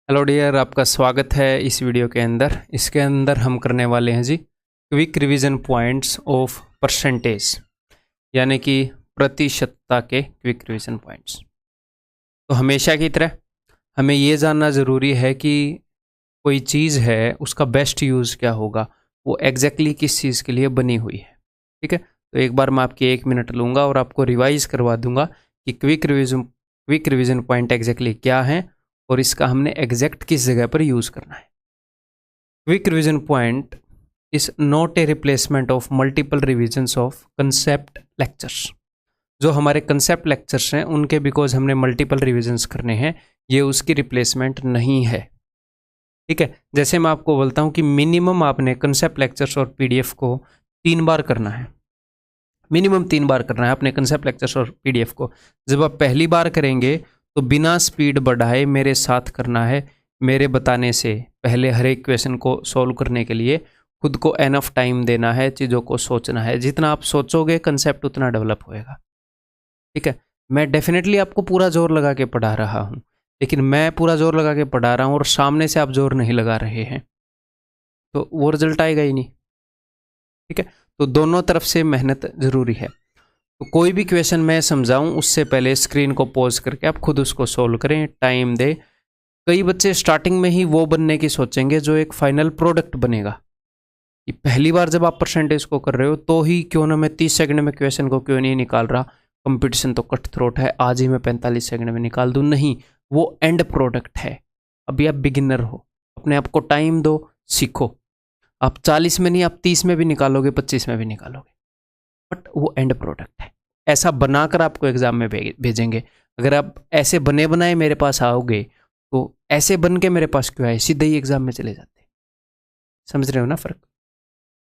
Hello dear, आपका स्वागत है इस वीडियो के अंदर। इसके अंदर हम करने वाले हैं जी quick revision points of percentage, यानी कि प्रतिशतता के क्विक रिवीजन पॉइंट्स। तो हमेशा की तरह हमें ये जानना ज़रूरी है कि कोई चीज़ है उसका बेस्ट यूज़ क्या होगा, वो एग्जैक्टली किस चीज़ के लिए बनी हुई है। ठीक है, तो एक बार मैं आपकी 1 मिनट लूँगा और आपको रिवाइज़ करवा दूँगा कि क्विक रिवीजन पॉइंट एग्जैक्टली क्या है और इसका हमने एग्जैक्ट किस जगह पर यूज़ करना है। Quick revision point is not a replacement of multiple revisions of concept lectures. जो हमारे कंसेप्ट लेक्चर्स हैं उनके बिकॉज हमने मल्टीपल रिविजन्स करने हैं, ये उसकी रिप्लेसमेंट नहीं है। ठीक है, जैसे मैं आपको बोलता हूँ कि मिनिमम आपने कंसेप्ट लेक्चर्स और पीडीएफ को 3 बार करना है, मिनिमम 3 बार करना है अपने कंसेप्ट लेक्चर्स और पीडीएफ को। जब आप पहली बार करेंगे तो बिना स्पीड बढ़ाए मेरे साथ करना है। मेरे बताने से पहले हर एक क्वेश्चन को सॉल्व करने के लिए खुद को एनफ टाइम देना है, चीज़ों को सोचना है। जितना आप सोचोगे कंसेप्ट उतना डेवलप होएगा। ठीक है, मैं डेफिनेटली आपको पूरा जोर लगा के पढ़ा रहा हूँ, लेकिन मैं पूरा जोर लगा के पढ़ा रहा हूँ और सामने से आप जोर नहीं लगा रहे हैं तो वो रिजल्ट आएगा ही नहीं। ठीक है, तो दोनों तरफ से मेहनत ज़रूरी है। तो कोई भी क्वेश्चन मैं समझाऊं उससे पहले स्क्रीन को पॉज करके आप खुद उसको सोल्व करें, टाइम दे। कई बच्चे स्टार्टिंग में ही वो बनने की सोचेंगे जो एक फाइनल प्रोडक्ट बनेगा। कि पहली बार जब आप परसेंटेज को कर रहे हो तो ही क्यों ना मैं 30 सेकंड में क्वेश्चन को क्यों नहीं निकाल रहा, कंपटीशन तो कट थ्रोट है, आज ही मैं 45 सेकंड में निकाल दूं। नहीं, वो एंड प्रोडक्ट है। अभी आप बिगिनर हो, अपने आप को टाइम दो, सीखो। आप 40 में नहीं, आप 30 में भी निकालोगे, 25 में भी निकालोगे, बट वो एंड प्रोडक्ट है। ऐसा बनाकर आपको एग्जाम में भेजेंगे। अगर आप ऐसे बने बनाए मेरे पास आओगे तो ऐसे बन के मेरे पास क्यों आए, सीधे ही एग्जाम में चले जाते। समझ रहे हो ना फर्क?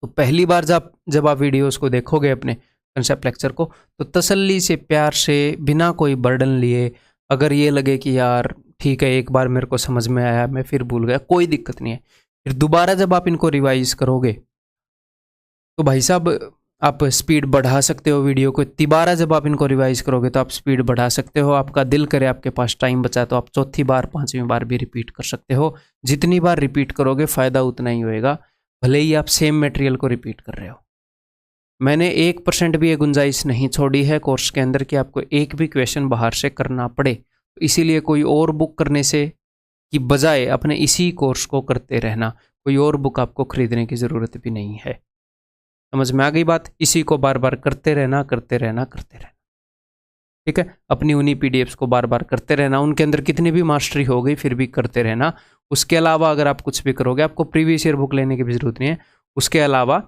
तो पहली बार जब आप वीडियोस को देखोगे अपने कंसेप्ट लेक्चर को, तो तसल्ली से, प्यार से, बिना कोई बर्डन लिए, अगर ये लगे कि यार ठीक है एक बार मेरे को समझ में आया मैं फिर भूल गया, कोई दिक्कत नहीं है। फिर दोबारा जब आप इनको रिवाइज करोगे तो भाई साहब आप स्पीड बढ़ा सकते हो वीडियो को। तिबारा जब आप इनको रिवाइज करोगे तो आप स्पीड बढ़ा सकते हो। आपका दिल करे, आपके पास टाइम बचा तो आप चौथी बार, 5वीं बार भी रिपीट कर सकते हो। जितनी बार रिपीट करोगे फ़ायदा उतना ही होएगा, भले ही आप सेम मटेरियल को रिपीट कर रहे हो। मैंने 1% भी ये गुंजाइश नहीं छोड़ी है कोर्स के अंदर कि आपको एक भी क्वेश्चन बाहर से करना पड़े। तो इसीलिए कोई और बुक करने से की बजाय अपने इसी कोर्स को करते रहना, कोई और बुक आपको खरीदने की ज़रूरत भी नहीं है। समझ में आ गई बात? इसी को बार बार करते रहना, करते रहना, करते रहना। ठीक है, अपनी उन्हीं पीडीएफ्स को बार बार करते रहना। उनके अंदर कितनी भी मास्टरी हो गई फिर भी करते रहना। उसके अलावा अगर आप कुछ भी करोगे, आपको प्रीवियस ईयर बुक लेने की भी जरूरत नहीं है। उसके अलावा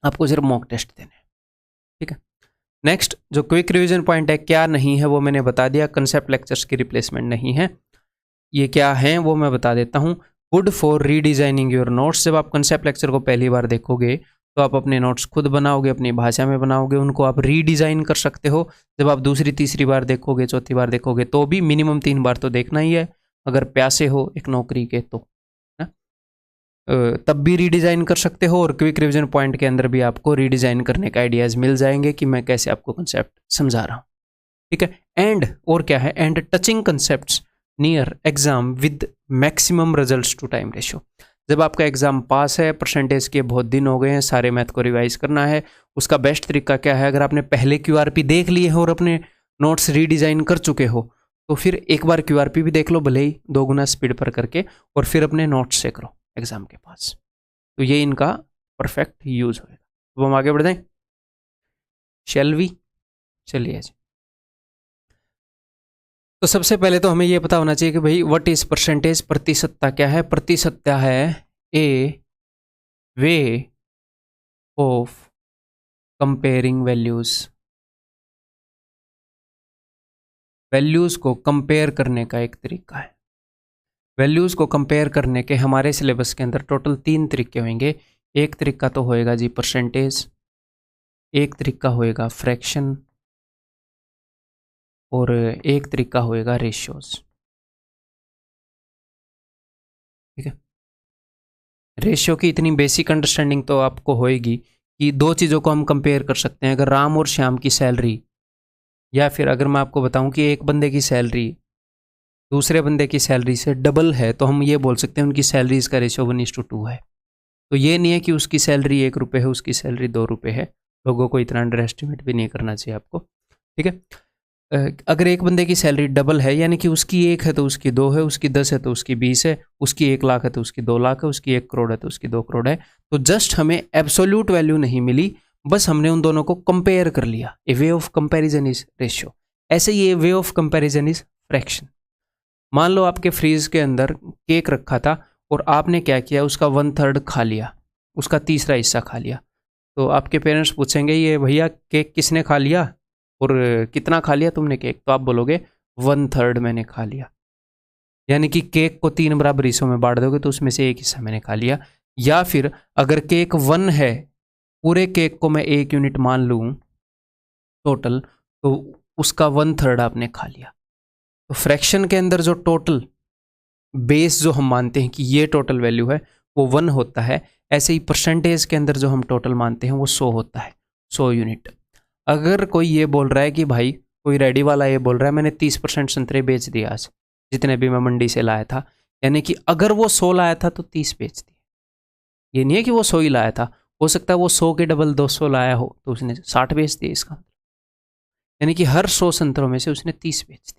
आपको सिर्फ मॉक टेस्ट देने हैं। ठीक है, नेक्स्ट जो क्विक रिवीजन पॉइंट है क्या नहीं है वो मैंने बता दिया। कंसेप्ट लेक्चर्स की रिप्लेसमेंट नहीं है। ये क्या है वो मैं बता देता हूँ। Good for redesigning your notes. जब आप कंसेप्ट लेक्चर को पहली बार देखोगे तो आप अपने नोट्स खुद बनाओगे, अपनी भाषा में बनाओगे, उनको आप रीडिज़ाइन कर सकते हो। जब आप दूसरी तीसरी बार देखोगे, चौथी बार देखोगे तो भी मिनिमम 3 बार तो देखना ही है, अगर प्यासे हो एक नौकरी के तो ना, तब भी रीडिज़ाइन कर सकते हो। और क्विक रिवीजन पॉइंट के अंदर भी आपको रीडिज़ाइन करने के आइडियाज़ मिल जाएंगे कि मैं कैसे आपको कंसेप्ट समझा रहा हूँ। ठीक है, एंड और क्या है, and touching concepts near exam with maximum results to time ratio. जब आपका एग्जाम पास है, परसेंटेज के बहुत दिन हो गए हैं, सारे मैथ को रिवाइज करना है, उसका बेस्ट तरीका क्या है? अगर आपने पहले क्यूआरपी देख लिए हो और अपने नोट्स रीडिज़ाइन कर चुके हो तो फिर एक बार क्यूआरपी भी देख लो, भले ही 2 गुना स्पीड पर करके, और फिर अपने नोट्स से करो एग्जाम के पास। तो ये इनका परफेक्ट यूज होगा। तो हम आगे बढ़ जाएं, शैल वी? चलिए जी। तो सबसे पहले तो हमें यह पता होना चाहिए कि भाई व्हाट इज परसेंटेज, प्रतिशतता क्या है? प्रतिशतता है a way of comparing values. Values को कंपेयर करने का एक तरीका है। वैल्यूज को कंपेयर करने के हमारे सिलेबस के अंदर टोटल 3 तरीके होंगे। एक तरीका तो होएगा जी परसेंटेज, एक तरीका होएगा फ्रैक्शन, और एक तरीका होएगा रेशियोज। ठीक है, रेशियो की इतनी बेसिक अंडरस्टैंडिंग तो आपको होएगी कि 2 चीज़ों को हम कंपेयर कर सकते हैं। अगर राम और श्याम की सैलरी, या फिर अगर मैं आपको बताऊं कि एक बंदे की सैलरी दूसरे बंदे की सैलरी से डबल है तो हम ये बोल सकते हैं उनकी सैलरीज का रेशियो 1:2 है। तो ये नहीं है कि उसकी सैलरी 1 रुपये है, उसकी सैलरी 2 रुपये है। लोगों को इतना अंडर एस्टिमेट भी नहीं करना चाहिए आपको, ठीक है। अगर एक बंदे की सैलरी डबल है, यानी कि उसकी 1 है तो उसकी 2 है, उसकी 10 है तो उसकी 20 है, उसकी 1 लाख है तो उसकी 2 लाख है, उसकी 1 करोड़ है तो उसकी 2 करोड़ है। तो जस्ट हमें एब्सोल्यूट वैल्यू नहीं मिली, बस हमने उन दोनों को कंपेयर कर लिया। A way of comparison is ratio. ऐसे ही a way of comparison is fraction. मान लो आपके फ्रीज के अंदर केक रखा था और आपने क्या किया, उसका 1/3 खा लिया, उसका तीसरा हिस्सा खा लिया। तो आपके पेरेंट्स पूछेंगे ये भैया केक किसने खा लिया और कितना खा लिया तुमने केक? तो आप बोलोगे 1/3 मैंने खा लिया। यानी कि केक को 3 बराबर हिस्सों में बांट दोगे तो उसमें से 1 हिस्सा मैंने खा लिया। या फिर अगर केक 1 है, पूरे केक को मैं 1 यूनिट मान लूँ टोटल, तो उसका 1/3 आपने खा लिया। तो फ्रैक्शन के अंदर जो टोटल बेस जो हम मानते हैं कि ये टोटल वैल्यू है वो 1 होता है। ऐसे ही परसेंटेज के अंदर जो हम टोटल मानते हैं वो 100 होता है, 100 यूनिट। अगर कोई ये बोल रहा है कि भाई, कोई रेडी वाला ये बोल रहा है मैंने 30% संतरे बेच दिए आज, जितने भी मैं मंडी से लाया था, यानी कि अगर वो 100 लाया था तो 30 बेच दिए। ये नहीं है कि वो 100 ही लाया था, हो सकता है वो 100 के डबल 200 लाया हो तो उसने 60 बेच दिए। इसका यानी कि हर 100 संतरों में से उसने 30 बेच दिए।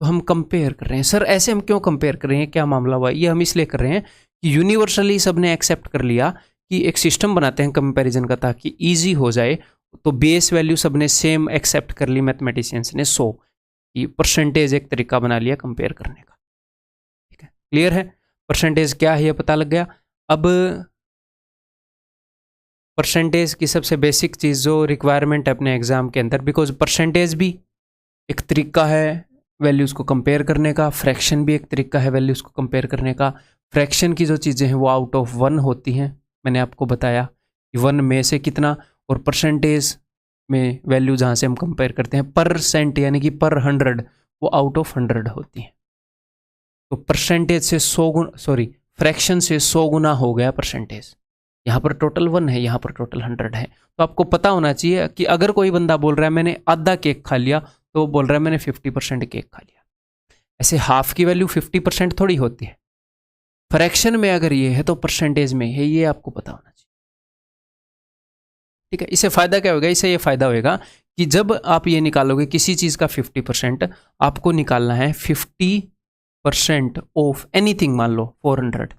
तो हम कंपेयर कर रहे हैं। सर ऐसे हम क्यों कंपेयर कर रहे हैं, क्या मामला हुआ? ये हम इसलिए कर रहे हैं कि यूनिवर्सली सबने एक्सेप्ट कर लिया कि एक सिस्टम बनाते हैं कंपैरिजन का ताकि इजी हो जाए। तो बेस वैल्यू सबने सेम एक्सेप्ट कर ली, मैथमेटिशियंस ने 100 की। परसेंटेज एक तरीका बना लिया कंपेयर करने का, ठीक है। क्लियर है? परसेंटेज क्या है ये पता लग गया। अब परसेंटेज की सबसे बेसिक चीज़ जो रिक्वायरमेंट है अपने एग्जाम के अंदर, बिकॉज परसेंटेज भी एक तरीका है वैल्यूज़ को कंपेयर करने का, फ्रैक्शन भी एक तरीका है वैल्यूज़ को कंपेयर करने का। फ्रैक्शन की जो चीज़ें हैं वो आउट ऑफ 1 होती हैं, मैंने आपको बताया कि 1 में से कितना, और परसेंटेज में वैल्यू जहाँ से हम कंपेयर करते हैं परसेंट यानी कि पर 100, वो आउट ऑफ 100 होती है। तो परसेंटेज से 100 गुना, सॉरी फ्रैक्शन से 100 गुना हो गया परसेंटेज। यहाँ पर टोटल 1 है, यहाँ पर टोटल 100 है। तो आपको पता होना चाहिए कि अगर कोई बंदा बोल रहा है मैंने आधा केक खा लिया, तो वो बोल रहा है मैंने 50% केक खा लिया। ऐसे हाफ की वैल्यू 50% थोड़ी होती है। फ्रैक्शन में अगर ये है तो परसेंटेज में है, ये आपको पता होना चाहिए, ठीक है। इससे फायदा क्या होगा? इससे ये फायदा होगा कि जब आप ये निकालोगे किसी चीज़ का 50%, आपको निकालना है 50% ऑफ एनीथिंग। मान लो 400,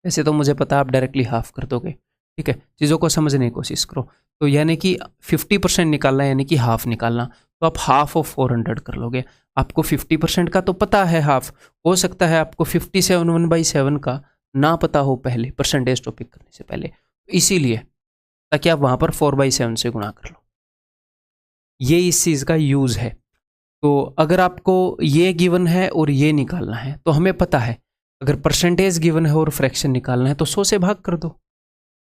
वैसे तो मुझे पता आप डायरेक्टली हाफ कर दोगे, ठीक है। चीज़ों को समझने की कोशिश करो। तो यानी कि 50% निकालना यानी कि हाफ निकालना, तो आप हाफ ऑफ 400 कर लोगे। आपको 50% का तो पता है हाफ, हो सकता है आपको 57 1/7 का ना पता हो पहले, परसेंटेज टॉपिक करने से पहले, इसीलिए ताकि आप वहाँ पर 4/7 से गुणा कर लो। ये इस चीज़ का यूज़ है। तो अगर आपको ये गिवन है और ये निकालना है तो हमें पता है, अगर परसेंटेज गिवन है और फ्रैक्शन निकालना है तो 100 से भाग कर दो, है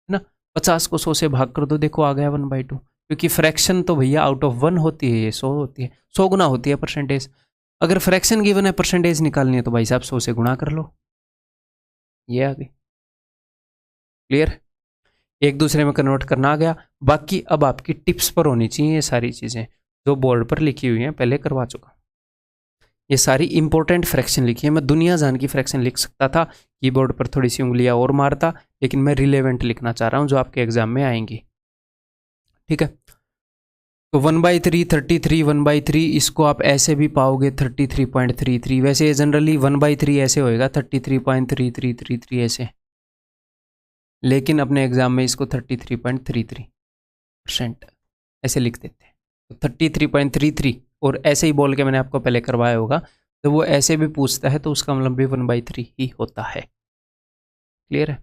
ना। 50 को 100 से भाग कर दो, देखो आ गया 1/2। क्योंकि फ्रैक्शन तो भैया आउट ऑफ 1 होती है, ये 100 होती है, 100 गुना होती है परसेंटेज। अगर फ्रैक्शन गिवन है, परसेंटेज निकालनी है तो भाई साहब 100 से गुणा कर लो, ये आ गई। क्लियर? एक दूसरे में कन्वर्ट करना आ गया। बाकी अब आपकी टिप्स पर होनी चाहिए ये सारी चीज़ें जो बोर्ड पर लिखी हुई हैं, पहले करवा चुका। ये सारी इंपॉर्टेंट फ्रैक्शन लिखी है। मैं दुनिया जान की फ्रैक्शन लिख सकता था, कीबोर्ड पर थोड़ी सी उंगलियां और मारता, लेकिन मैं रिलेवेंट लिखना चाह रहा हूँ जो आपके एग्जाम में आएंगी, ठीक है। तो 1/3 33, 1/3 इसको आप ऐसे भी पाओगे 33.33। वैसे जनरली 1/3 ऐसे होएगा 33.3333 ऐसे, लेकिन अपने एग्जाम में इसको 33.33% ऐसे लिख देते हैं। तो 33.33 और ऐसे ही बोल के मैंने आपको पहले करवाया होगा, तो वो ऐसे भी पूछता है तो उसका मतलब भी 1/3 ही होता है। क्लियर है?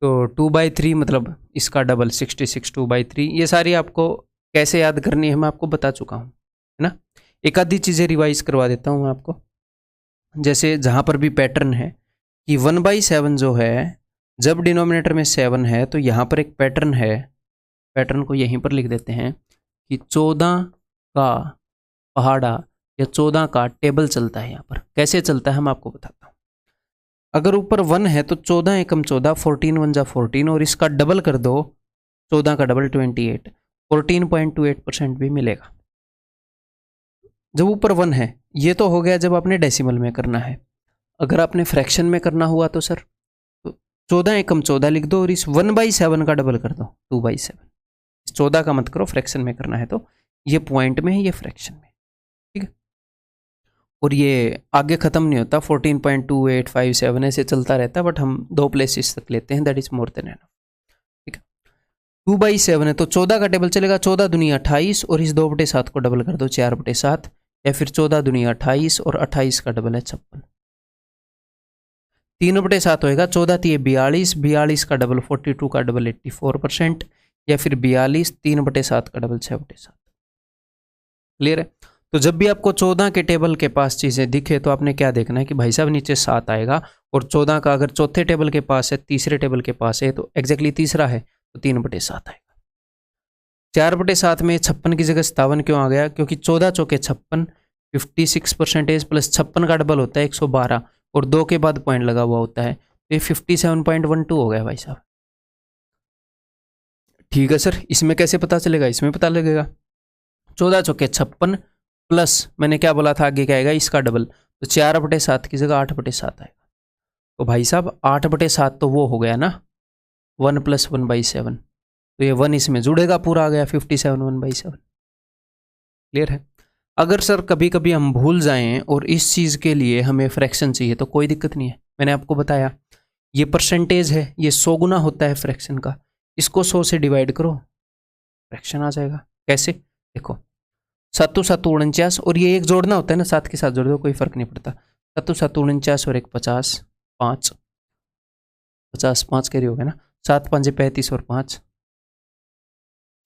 तो 2/3 मतलब इसका डबल 66 2/3। ये सारी आपको कैसे याद करनी है मैं आपको बता चुका हूँ, है ना। एक आधी चीज़ें रिवाइज करवा देता हूँ आपको। जैसे जहाँ पर भी पैटर्न है कि 1/7 जो है, जब डिनोमिनेटर में 7 है तो यहाँ पर एक पैटर्न है, पैटर्न को यहीं पर लिख देते हैं कि 14 का पहाड़ा या 14 का टेबल चलता है। यहाँ पर कैसे चलता है हम आपको बताता हूँ। अगर ऊपर 1 है तो 14 एकम 14, 14 1 जा 14, और इसका डबल कर दो, 14 का डबल 28, 14.28% भी मिलेगा। जब ऊपर 1 है, ये तो हो गया जब आपने डेसिमल में करना है। अगर आपने फ्रैक्शन में करना हुआ तो सर 14 एकम 14 लिख दो और इस 1/7 का डबल कर दो 2/7। 14 का मत करो, फ्रैक्शन में करना है तो ये पॉइंट में है, ये फ्रैक्शन में, ठीक है। और ये आगे खत्म नहीं होता, 14.2857 ऐसे चलता रहता है, बट हम 2 प्लेसेस तक लेते हैं, that is more than enough, ठीक है। 2/7 है तो 14 का टेबल चलेगा, 14 दूनी 28 और इस 2/7 को डबल कर दो 4/7, या फिर 14 दूनी 28 और 28 का डबल है 56। 3/7 होएगा, 14 3 42, 42 का डबल 42 का डबल 84%, या फिर 42 3/7 का डबल 6/7। क्लियर है। तो जब भी आपको 14 के टेबल के पास चीज़ें दिखे तो आपने क्या देखना है कि भाई साहब नीचे 7 आएगा, और 14 का अगर चौथे टेबल के पास है, तीसरे टेबल के पास है, तो एग्जैक्टली तीसरा है तो 3/7 आएगा। 4/7 में 56 की जगह 57 क्यों आ गया? क्योंकि 14 चौके 56, 56% प्लस 56 का डबल होता है 112, और 2 के बाद पॉइंट लगा हुआ होता है, तो ये 57.12 हो गया भाई साहब। ठीक है सर, इसमें कैसे पता चलेगा? इसमें पता लगेगा, 14 चौके 56 प्लस मैंने क्या बोला था आगे क्या आएगा, इसका डबल, तो 4/7 की जगह 8/7 आएगा। तो भाई साहब 8/7 तो वो हो गया ना 1 + 1/7, तो ये 1 इसमें जुड़ेगा, पूरा आ गया 57 1/7। क्लियर है। अगर सर कभी कभी हम भूल जाएं और इस चीज़ के लिए हमें फ्रैक्शन चाहिए तो कोई दिक्कत नहीं है, मैंने आपको बताया ये परसेंटेज है, ये 100 गुना होता है फ्रैक्शन का, इसको 100 से डिवाइड करो, फ्रैक्शन आ जाएगा। कैसे? देखो 7 7 49, और ये एक जोड़ना होता है ना, 7 के साथ जोड़ दो, कोई फर्क नहीं पड़ता। 7 7 49 और 1 50, 5 50 5 कैरी हो गया ना, 7 5 35 और 5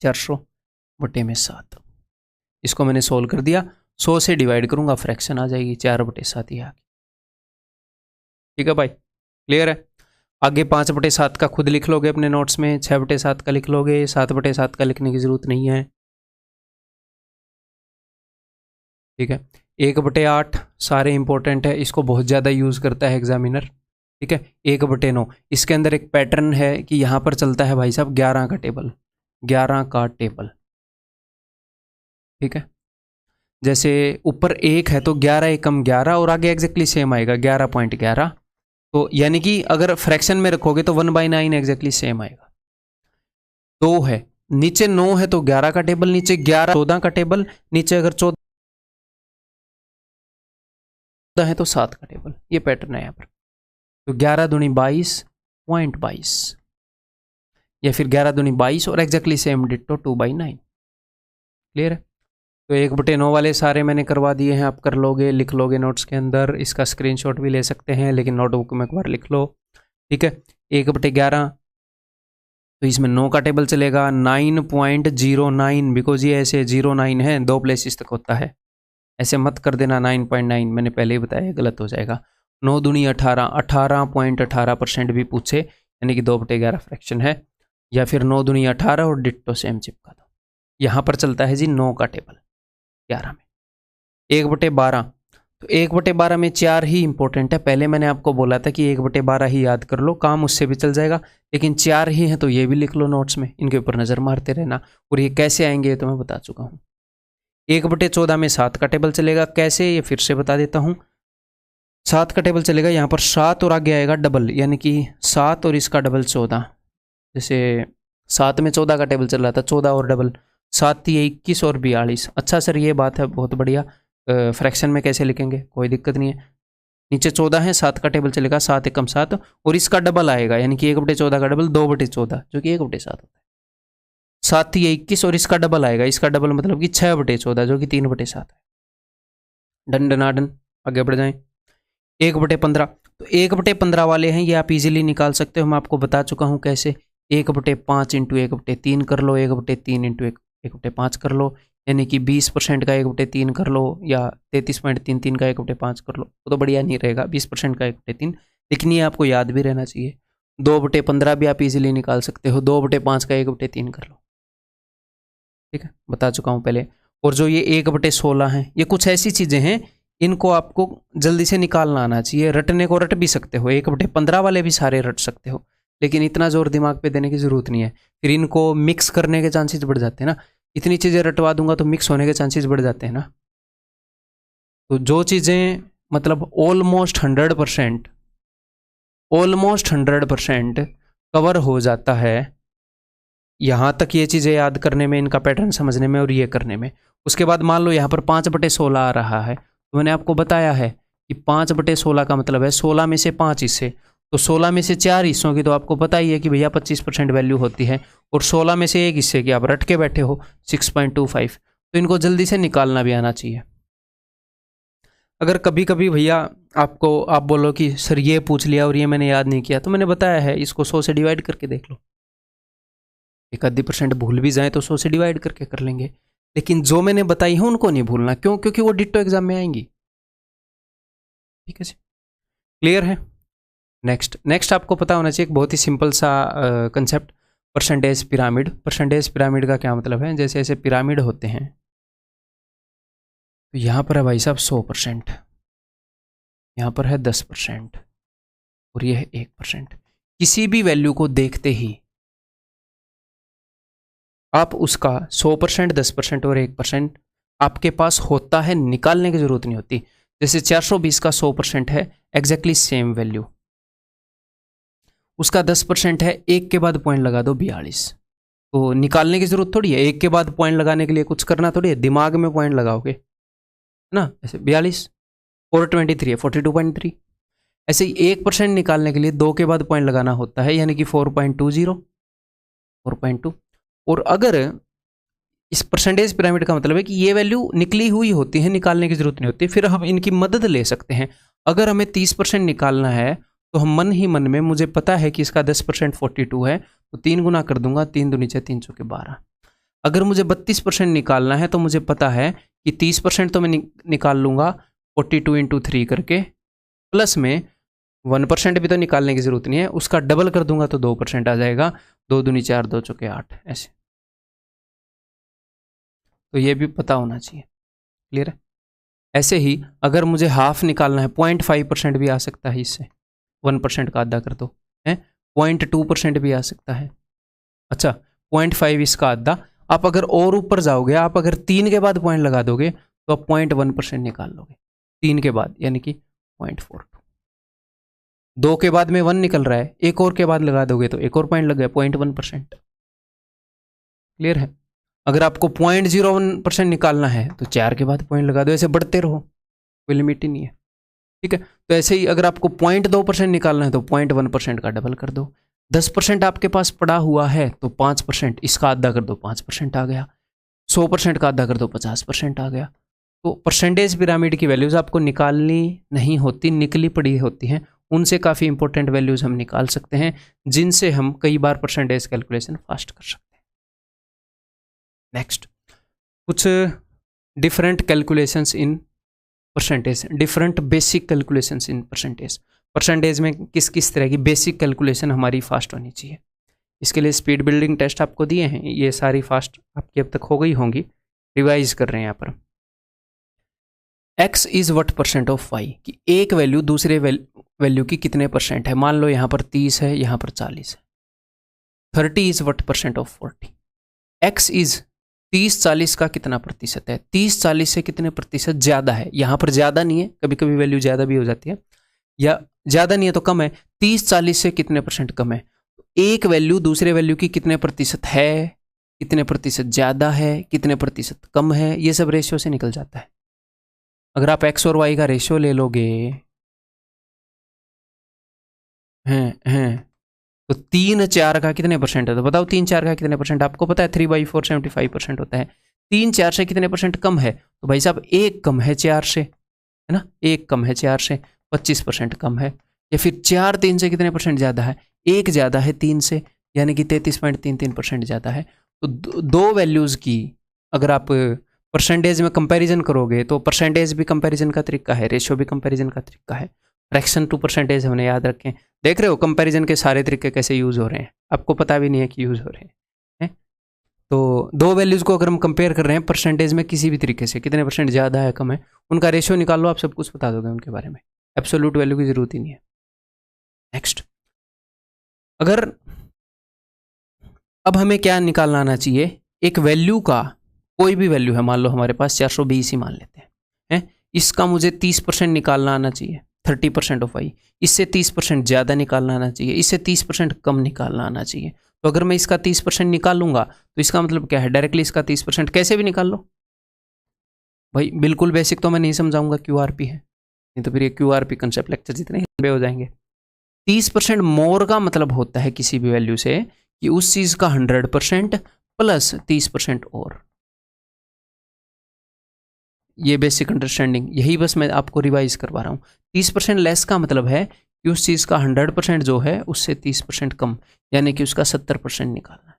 400/7। इसको मैंने सोल्व कर दिया, 100 से डिवाइड करूंगा, फ्रैक्शन आ जाएगी 4/7 ही आ गई। ठीक है भाई, क्लियर है। आगे 5/7 का खुद लिख लोगे अपने नोट्स में, 6/7 का लिख लोगे, 7/7 का लिखने की जरूरत नहीं है। ठीक है, 1/8 सारे इंपॉर्टेंट है, इसको बहुत ज़्यादा यूज़ करता है एग्जामिनर। ठीक है, 1/9 इसके अंदर एक पैटर्न है कि यहाँ पर चलता है भाई साहब 11 का टेबल, 11 का टेबल। ठीक है, जैसे ऊपर 1 है तो 11 एकम 11 और आगे एग्जैक्टली सेम आएगा 11.11, तो यानी कि अगर फ्रैक्शन में रखोगे तो 1/9 एग्जैक्टली सेम आएगा। 2 है, नीचे 9 है तो 11 का टेबल, नीचे 11 14 का टेबल, नीचे अगर 14 है तो 7 का टेबल, ये पैटर्न है यहाँ पर। तो 11 दूनी 22.22, या फिर 11 दूनी 22 और एग्जैक्टली सेम डिट्टो 2/9। क्लियर है। तो 1/9 वाले सारे मैंने करवा दिए हैं, आप कर लोगे, लिख लोगे नोट्स के अंदर, इसका स्क्रीनशॉट भी ले सकते हैं, लेकिन नोटबुक में एक बार लिख लो। ठीक है, 1/11 तो इसमें 9 का टेबल चलेगा, 9.09, बिकॉज ये ऐसे 09 है, 2 प्लेसेस तक होता है, ऐसे मत कर देना 9.9, मैंने पहले ही बताया गलत हो जाएगा। 9 दूनी 18, 18.18% भी पूछे, यानी कि 2/11 फ्रैक्शन है, या फिर 9 दूनी 18 और डिट्टो सेम चिपका दो। यहाँ पर चलता है जी 9 का टेबल 11 में। 1/12 तो 1/12 में 4 ही इंपॉर्टेंट है, पहले मैंने आपको बोला था कि 1/12 ही याद कर लो, काम उससे भी चल जाएगा, लेकिन 4 ही हैं तो ये भी लिख लो नोट्स में, इनके ऊपर नज़र मारते रहना, और ये कैसे आएंगे तो मैं बता चुका हूँ। 1/14 में 7 का टेबल चलेगा, कैसे ये फिर से बता देता हूँ। 7 का टेबल चलेगा, यहाँ पर 7 और आगे आएगा डबल, यानी कि 7 और इसका डबल 14, जैसे 7 में 14 का टेबल चल रहा था, 14 और डबल 7 3 21 और 42। अच्छा सर ये बात है, बहुत बढ़िया, फ्रैक्शन में कैसे लिखेंगे, कोई दिक्कत नहीं है। नीचे 14 है, 7 का टेबल चलेगा, 7 एकम 7 और इसका डबल आएगा, यानी कि 1/14 का डबल 2/14, जो कि 1/7 होता है। 7 3 21 और इसका डबल आएगा, इसका डबल मतलब कि 6/14, जो कि 3/7 है। डन डनाडन, आगे बढ़ जाएं। 1/15 तो 1/15 वाले हैं, ये आप इजीली निकाल सकते हो, मैं आपको बता चुका हूँ कैसे। 1/5 इंटू 1/3 कर लो, 1/3 इंटू 1/5 कर लो, यानी कि 20% का 1/3 कर लो, या 33.33 का 1/5 कर लो, वो तो बढ़िया नहीं रहेगा 20% का 1/3, लेकिन ये आपको याद भी रहना चाहिए। 2/15 भी आप इजीली निकाल सकते हो, 2/5 का 1/3 कर लो। ठीक है, बता चुका हूँ पहले। और जो ये 1/16 है, ये कुछ ऐसी चीज़ें हैं, इनको आपको जल्दी से निकालना आना चाहिए, रटने को रट भी सकते हो, 1/15 वाले भी सारे रट सकते हो, लेकिन इतना जोर दिमाग पे देने की ज़रूरत नहीं है, फिर इनको मिक्स करने के चांसेस बढ़ जाते हैं ना, इतनी चीज़ें रटवा दूंगा तो मिक्स होने के चांसेस बढ़ जाते हैं ना। तो जो चीज़ें मतलब ऑलमोस्ट 100% कवर हो जाता है, यहाँ तक ये चीज़ें याद करने में, इनका पैटर्न समझने में और ये करने में। उसके बाद मान लो यहाँ पर 5/16 आ रहा है, तो मैंने आपको बताया है कि 5/16 का मतलब है 16 में से 5 हिस्से, तो 16 में से 4 हिस्सों की तो आपको पता ही है कि भैया 25% वैल्यू होती है, और 16 में से एक हिस्से की आप रट के बैठे हो 6.25, तो इनको जल्दी से निकालना भी आना चाहिए। अगर कभी कभी भैया आप बोलो कि सर ये पूछ लिया और ये मैंने याद नहीं किया, तो मैंने बताया है इसको 100 से डिवाइड करके देख लो। 1% भूल भी जाए तो 100 से डिवाइड करके कर लेंगे, लेकिन जो मैंने बताई है उनको नहीं भूलना। क्यों? क्योंकि वो डिट्टो एग्जाम में आएंगी। ठीक है जी, क्लियर है। नेक्स्ट आपको पता होना चाहिए एक बहुत ही सिंपल सा concept, percentage pyramid. Percentage pyramid का क्या मतलब है? जैसे ऐसे पिरामिड होते हैं, तो यहाँ पर है भाई साहब 100%, यहाँ पर है 10% और ये है 1%। किसी भी वैल्यू को देखते ही आप उसका 100%, 10% और 1% आपके पास होता है, निकालने की जरूरत नहीं होती। जैसे 420 का 100% है एग्जैक्टली सेम वैल्यू, उसका 10% है, एक के बाद पॉइंट लगा दो 42, तो निकालने की जरूरत थोड़ी है। एक के बाद पॉइंट लगाने के लिए कुछ करना थोड़ी है, दिमाग में पॉइंट लगाओगे ना। ऐसे 42 और 23 है 42.3। ऐसे ही 1% निकालने के लिए 2 के बाद पॉइंट लगाना होता है, यानी कि 4.20 और अगर इस परसेंटेज पिरामिड का मतलब है कि ये वैल्यू निकली हुई होती है, निकालने की जरूरत नहीं होती। फिर हम इनकी मदद ले सकते हैं। अगर हमें 30% निकालना है तो हम मन ही मन में, मुझे पता है कि इसका 10% 42 है, तो 3 गुना कर दूंगा, 3 दूनी 6, 3 चौके 12। अगर मुझे 32% निकालना है तो मुझे पता है कि 30% तो मैं निकाल लूंगा 42 इंटू 3 करके, प्लस में 1% भी तो निकालने की जरूरत नहीं है, उसका डबल कर दूंगा तो 2% आ जाएगा। 2 दूनी 4, 2 चौके 8, ऐसे। तो ये भी पता होना चाहिए। क्लियर है। ऐसे ही अगर मुझे हाफ निकालना है, 0.5% भी आ सकता है इससे, 1% का आधा कर दो है, 0.2% भी आ सकता है। अच्छा, 0.5 इसका आधा। आप अगर और ऊपर जाओगे, आप अगर 3 के बाद पॉइंट लगा दोगे तो आप 0.1% निकाल लोगे 3 के बाद, यानी कि 0.42। 2 के बाद में 1 निकल रहा है, एक और के बाद लगा दोगे तो एक और पॉइंट लग गया 0.1%। क्लियर है। अगर आपको 0.01% निकालना है तो 4 के बाद पॉइंट लगा दो, ऐसे बढ़ते रहो, कोई लिमिट ही नहीं है। ठीक है। तो ऐसे ही अगर आपको 0.2% निकालना है तो 0.1% का डबल कर दो। 10% आपके पास पड़ा हुआ है तो 5%, इसका आधा कर दो 5% आ गया। 100% का आधा कर दो 50% आ गया। तो परसेंटेज पिरामिड की वैल्यूज आपको निकालनी नहीं होती, निकली पड़ी होती हैं। उनसे काफ़ी इंपॉर्टेंट वैल्यूज हम निकाल सकते हैं, जिनसे हम कई बार परसेंटेज कैलकुलेशन फास्ट कर सकते हैं। नेक्स्ट, कुछ different calculations in percentage, different basic calculations in percentage. Percentage में किस किस तरह की बेसिक कैलकुलेशन हमारी फास्ट होनी चाहिए। इसके लिए स्पीड बिल्डिंग टेस्ट आपको दिए हैं, ये सारी फास्ट आपकी अब तक हो गई होंगी, रिवाइज कर रहे हैं यहाँ पर। x is what percent of y, कि एक वैल्यू दूसरे वैल्यू की कितने परसेंट है। मान लो यहाँ पर 30 है, यहाँ पर 40 है। 30 is what percent of 40। x is 30-40 का कितना प्रतिशत है। 30-40 से कितने प्रतिशत ज़्यादा है। यहाँ पर ज़्यादा नहीं है, कभी कभी वैल्यू ज़्यादा भी हो जाती है, या ज़्यादा नहीं है तो कम है। 30-40 से कितने परसेंट कम है। एक वैल्यू दूसरे वैल्यू की कितने प्रतिशत है, कितने प्रतिशत ज़्यादा है, कितने प्रतिशत कम है, ये सब रेशियो से निकल जाता है। अगर आप x और y का रेशियो ले लोगे हैं तो 3-4 का कितने परसेंट है, तो बताओ 3-4 का कितने परसेंट। आपको पता है 3/4 75% होता है। 3-4 से कितने परसेंट कम है, तो भाई साहब 1 कम है 4 से, है ना। 1 कम है 4 से, 25% कम है। या फिर 4 3 से कितने परसेंट ज़्यादा है, 1 ज़्यादा है 3 से, यानी कि 33.33% ज़्यादा है। तो दो वैल्यूज़ की अगर आप परसेंटेज में कंपैरिजन करोगे तो परसेंटेज भी कंपैरिजन का तरीका है, रेशियो भी कंपैरिजन का तरीका है। फ्रैक्शन टू परसेंटेज हमने याद रखें। देख रहे हो कंपैरिजन के सारे तरीके कैसे यूज़ हो रहे हैं, आपको पता भी नहीं है कि यूज़ हो रहे हैं। तो दो वैल्यूज़ को अगर हम कंपेयर कर रहे हैं परसेंटेज में किसी भी तरीके से, कितने परसेंट ज़्यादा है कम है, उनका रेशियो निकाल लो, आप सब कुछ बता दोगे उनके बारे में। एब्सोल्यूट वैल्यू की ज़रूरत ही नहीं है। नेक्स्ट, अगर अब हमें क्या निकालना आना चाहिए, एक वैल्यू का, कोई भी वैल्यू है, मान लो हमारे पास 420 ही मान लेते हैं, इसका मुझे 30% निकालना आना चाहिए, 30% ऑफ आई। इससे 30% ज़्यादा निकालना आना चाहिए, इससे 30% कम निकालना आना चाहिए। तो अगर मैं इसका 30% निकालूंगा तो इसका मतलब क्या है, डायरेक्टली इसका 30% कैसे भी निकाल लो भाई। बिल्कुल बेसिक तो मैं नहीं समझाऊंगा, QRP है, नहीं तो फिर ये QRP कंसेप्ट लेक्चर जितने लंबे हो जाएंगे। 30% मोर का मतलब होता है किसी भी वैल्यू से कि उस चीज का 100% प्लस 30% और। ये बेसिक अंडरस्टैंडिंग, यही बस मैं आपको रिवाइज करवा रहा हूँ। 30% लेस का मतलब है कि उस चीज का 100% जो है उससे 30% कम, यानी कि उसका 70% निकालना है।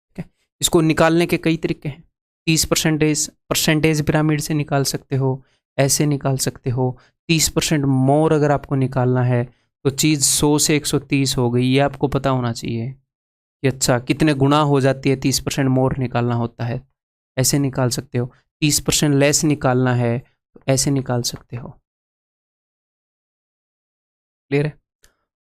ठीक है, इसको निकालने के कई तरीके हैं। 30% पिरामिड से निकाल सकते हो, ऐसे निकाल सकते हो। 30% मोर अगर आपको निकालना है तो चीज़ 100 से 130 हो गई, ये आपको पता होना चाहिए कि अच्छा कितने गुना हो जाती है। 30% मोर निकालना होता है, ऐसे निकाल सकते हो। 30% लेस निकालना है तो ऐसे निकाल सकते हो। क्लियर है?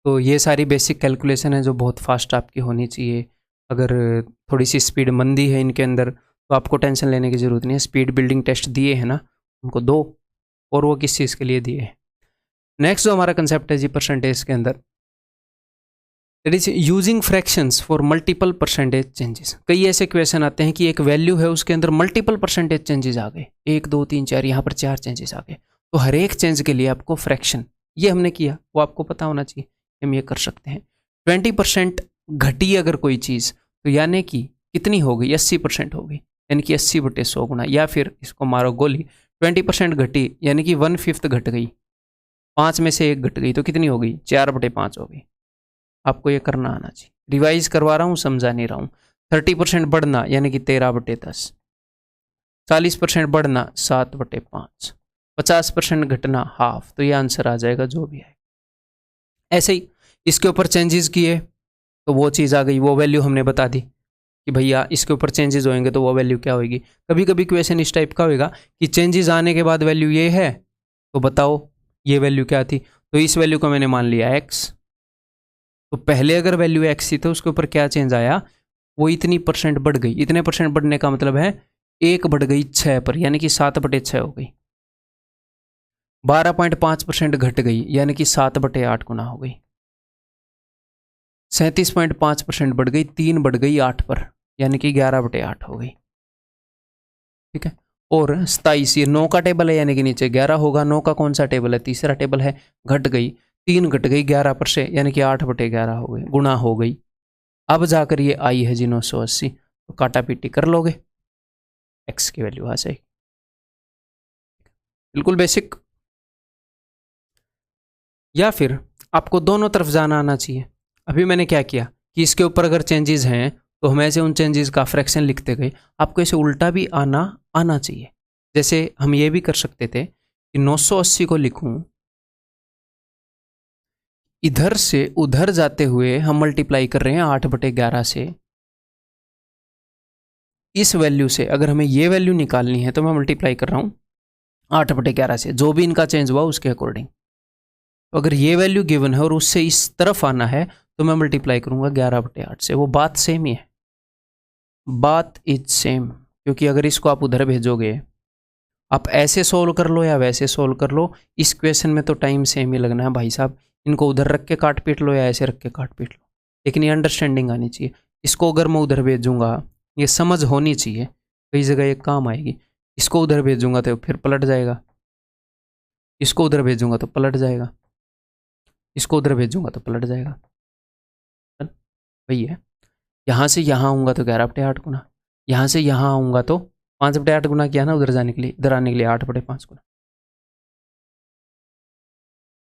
तो ये सारी बेसिक कैलकुलेशन है जो बहुत फास्ट आपकी होनी चाहिए। अगर थोड़ी सी स्पीड मंदी है इनके अंदर तो आपको टेंशन लेने की ज़रूरत नहीं है। स्पीड बिल्डिंग टेस्ट दिए हैं ना, उनको दो, और वो किस चीज़ के लिए दिए हैं। नेक्स्ट जो हमारा कंसेप्ट है जी परसेंटेज के अंदर, that is using fractions for multiple percentage changes. कई ऐसे क्वेश्चन आते हैं कि एक वैल्यू है उसके अंदर मल्टीपल परसेंटेज चेंजेस आ गए, 1 2 3 4, यहाँ पर 4 चेंजेस आ गए। तो हर एक चेंज के लिए आपको फ्रैक्शन, ये हमने किया वो आपको पता होना चाहिए, हम ये कर सकते हैं। 20% घटी अगर कोई चीज़ तो यानी कि कितनी हो गई, 80% हो गई, यानी कि 80/100 गुना। या फिर इसको मारो गोली, 20% घटी यानी कि 1/5 घट गई, 5 में से 1 घट गई तो कितनी हो गई, 4/5 हो गई। आपको ये करना आना चाहिए। रिवाइज करवा रहा हूँ, समझा नहीं रहा हूँ। 30% बढ़ना यानी कि 13/10, 40% बढ़ना 7/5, 50% घटना हाफ, तो ये आंसर आ जाएगा जो भी है। ऐसे ही इसके ऊपर चेंजेस किए तो वो चीज़ आ गई, वो वैल्यू हमने बता दी कि भैया इसके ऊपर चेंजेस होंगे तो वो वैल्यू क्या होगी। कभी कभी क्वेश्चन इस टाइप का होगा कि चेंजेस आने के बाद वैल्यू ये है तो बताओ ये वैल्यू क्या थी। तो इस वैल्यू को मैंने मान लिया x, तो पहले अगर वैल्यू x थी तो उसके ऊपर क्या चेंज आया, वो इतनी % बढ़ गई। इतने % बढ़ने का मतलब है 1 बढ़ गई 6 पर, यानी कि 7/6 हो गई। 12.5% घट गई यानी कि 7/8 गुना हो गई। 37.5% बढ़ गई, 3 बढ़ गई 8 पर, यानी कि 11/8 हो गई। ठीक है, और 27, ये 9 का टेबल है यानी कि नीचे 11 होगा। 9 का कौन सा टेबल है, तीसरा टेबल है। घट गई, 3 घट गई 11 पर से, यानी कि 8/11 हो गई, गुना हो गई। अब जाकर ये आई है जी 980, तो काटा पीटी कर लोगे, एक्स की वैल्यू आ जाएगी। बिल्कुल बेसिक। या फिर आपको दोनों तरफ जाना आना चाहिए। अभी मैंने क्या किया कि इसके ऊपर अगर चेंजेस हैं तो हम ऐसे उन चेंजेस का फ्रैक्शन लिखते गए। आपको ऐसे उल्टा भी आना चाहिए। जैसे हम ये भी कर सकते थे कि 980 को लिखूं, इधर से उधर जाते हुए हम मल्टीप्लाई कर रहे हैं 8/11 से। इस वैल्यू से अगर हमें ये वैल्यू निकालनी है तो मैं मल्टीप्लाई कर रहा हूं 8/11 से, जो भी इनका चेंज हुआ उसके अकॉर्डिंग। तो अगर ये वैल्यू गिवन है और उससे इस तरफ आना है तो मैं मल्टीप्लाई करूंगा 11/8 से। वो बात सेम ही है, बात इज सेम। क्योंकि अगर इसको आप उधर भेजोगे, आप ऐसे सोल्व कर लो या वैसे सोल्व कर लो, इस क्वेश्चन में तो टाइम सेम ही लगना है भाई साहब। इनको उधर रख के काट पीट लो या ऐसे रख के काट पीट लो, लेकिन ये अंडरस्टैंडिंग आनी चाहिए। इसको अगर मैं उधर भेजूंगा, ये समझ होनी चाहिए, कई जगह ये काम आएगी। इसको उधर भेजूंगा तो फिर पलट जाएगा, इसको उधर भेजूंगा तो पलट जाएगा, इसको उधर भेजूंगा तो पलट जाएगा। वही है, यहाँ से यहाँ आऊँगा तो 11/8 गुना, यहाँ से यहाँ आऊँगा तो 5/8 गुना किया ना उधर जाने के लिए, इधर आने के लिए 8/5 गुना।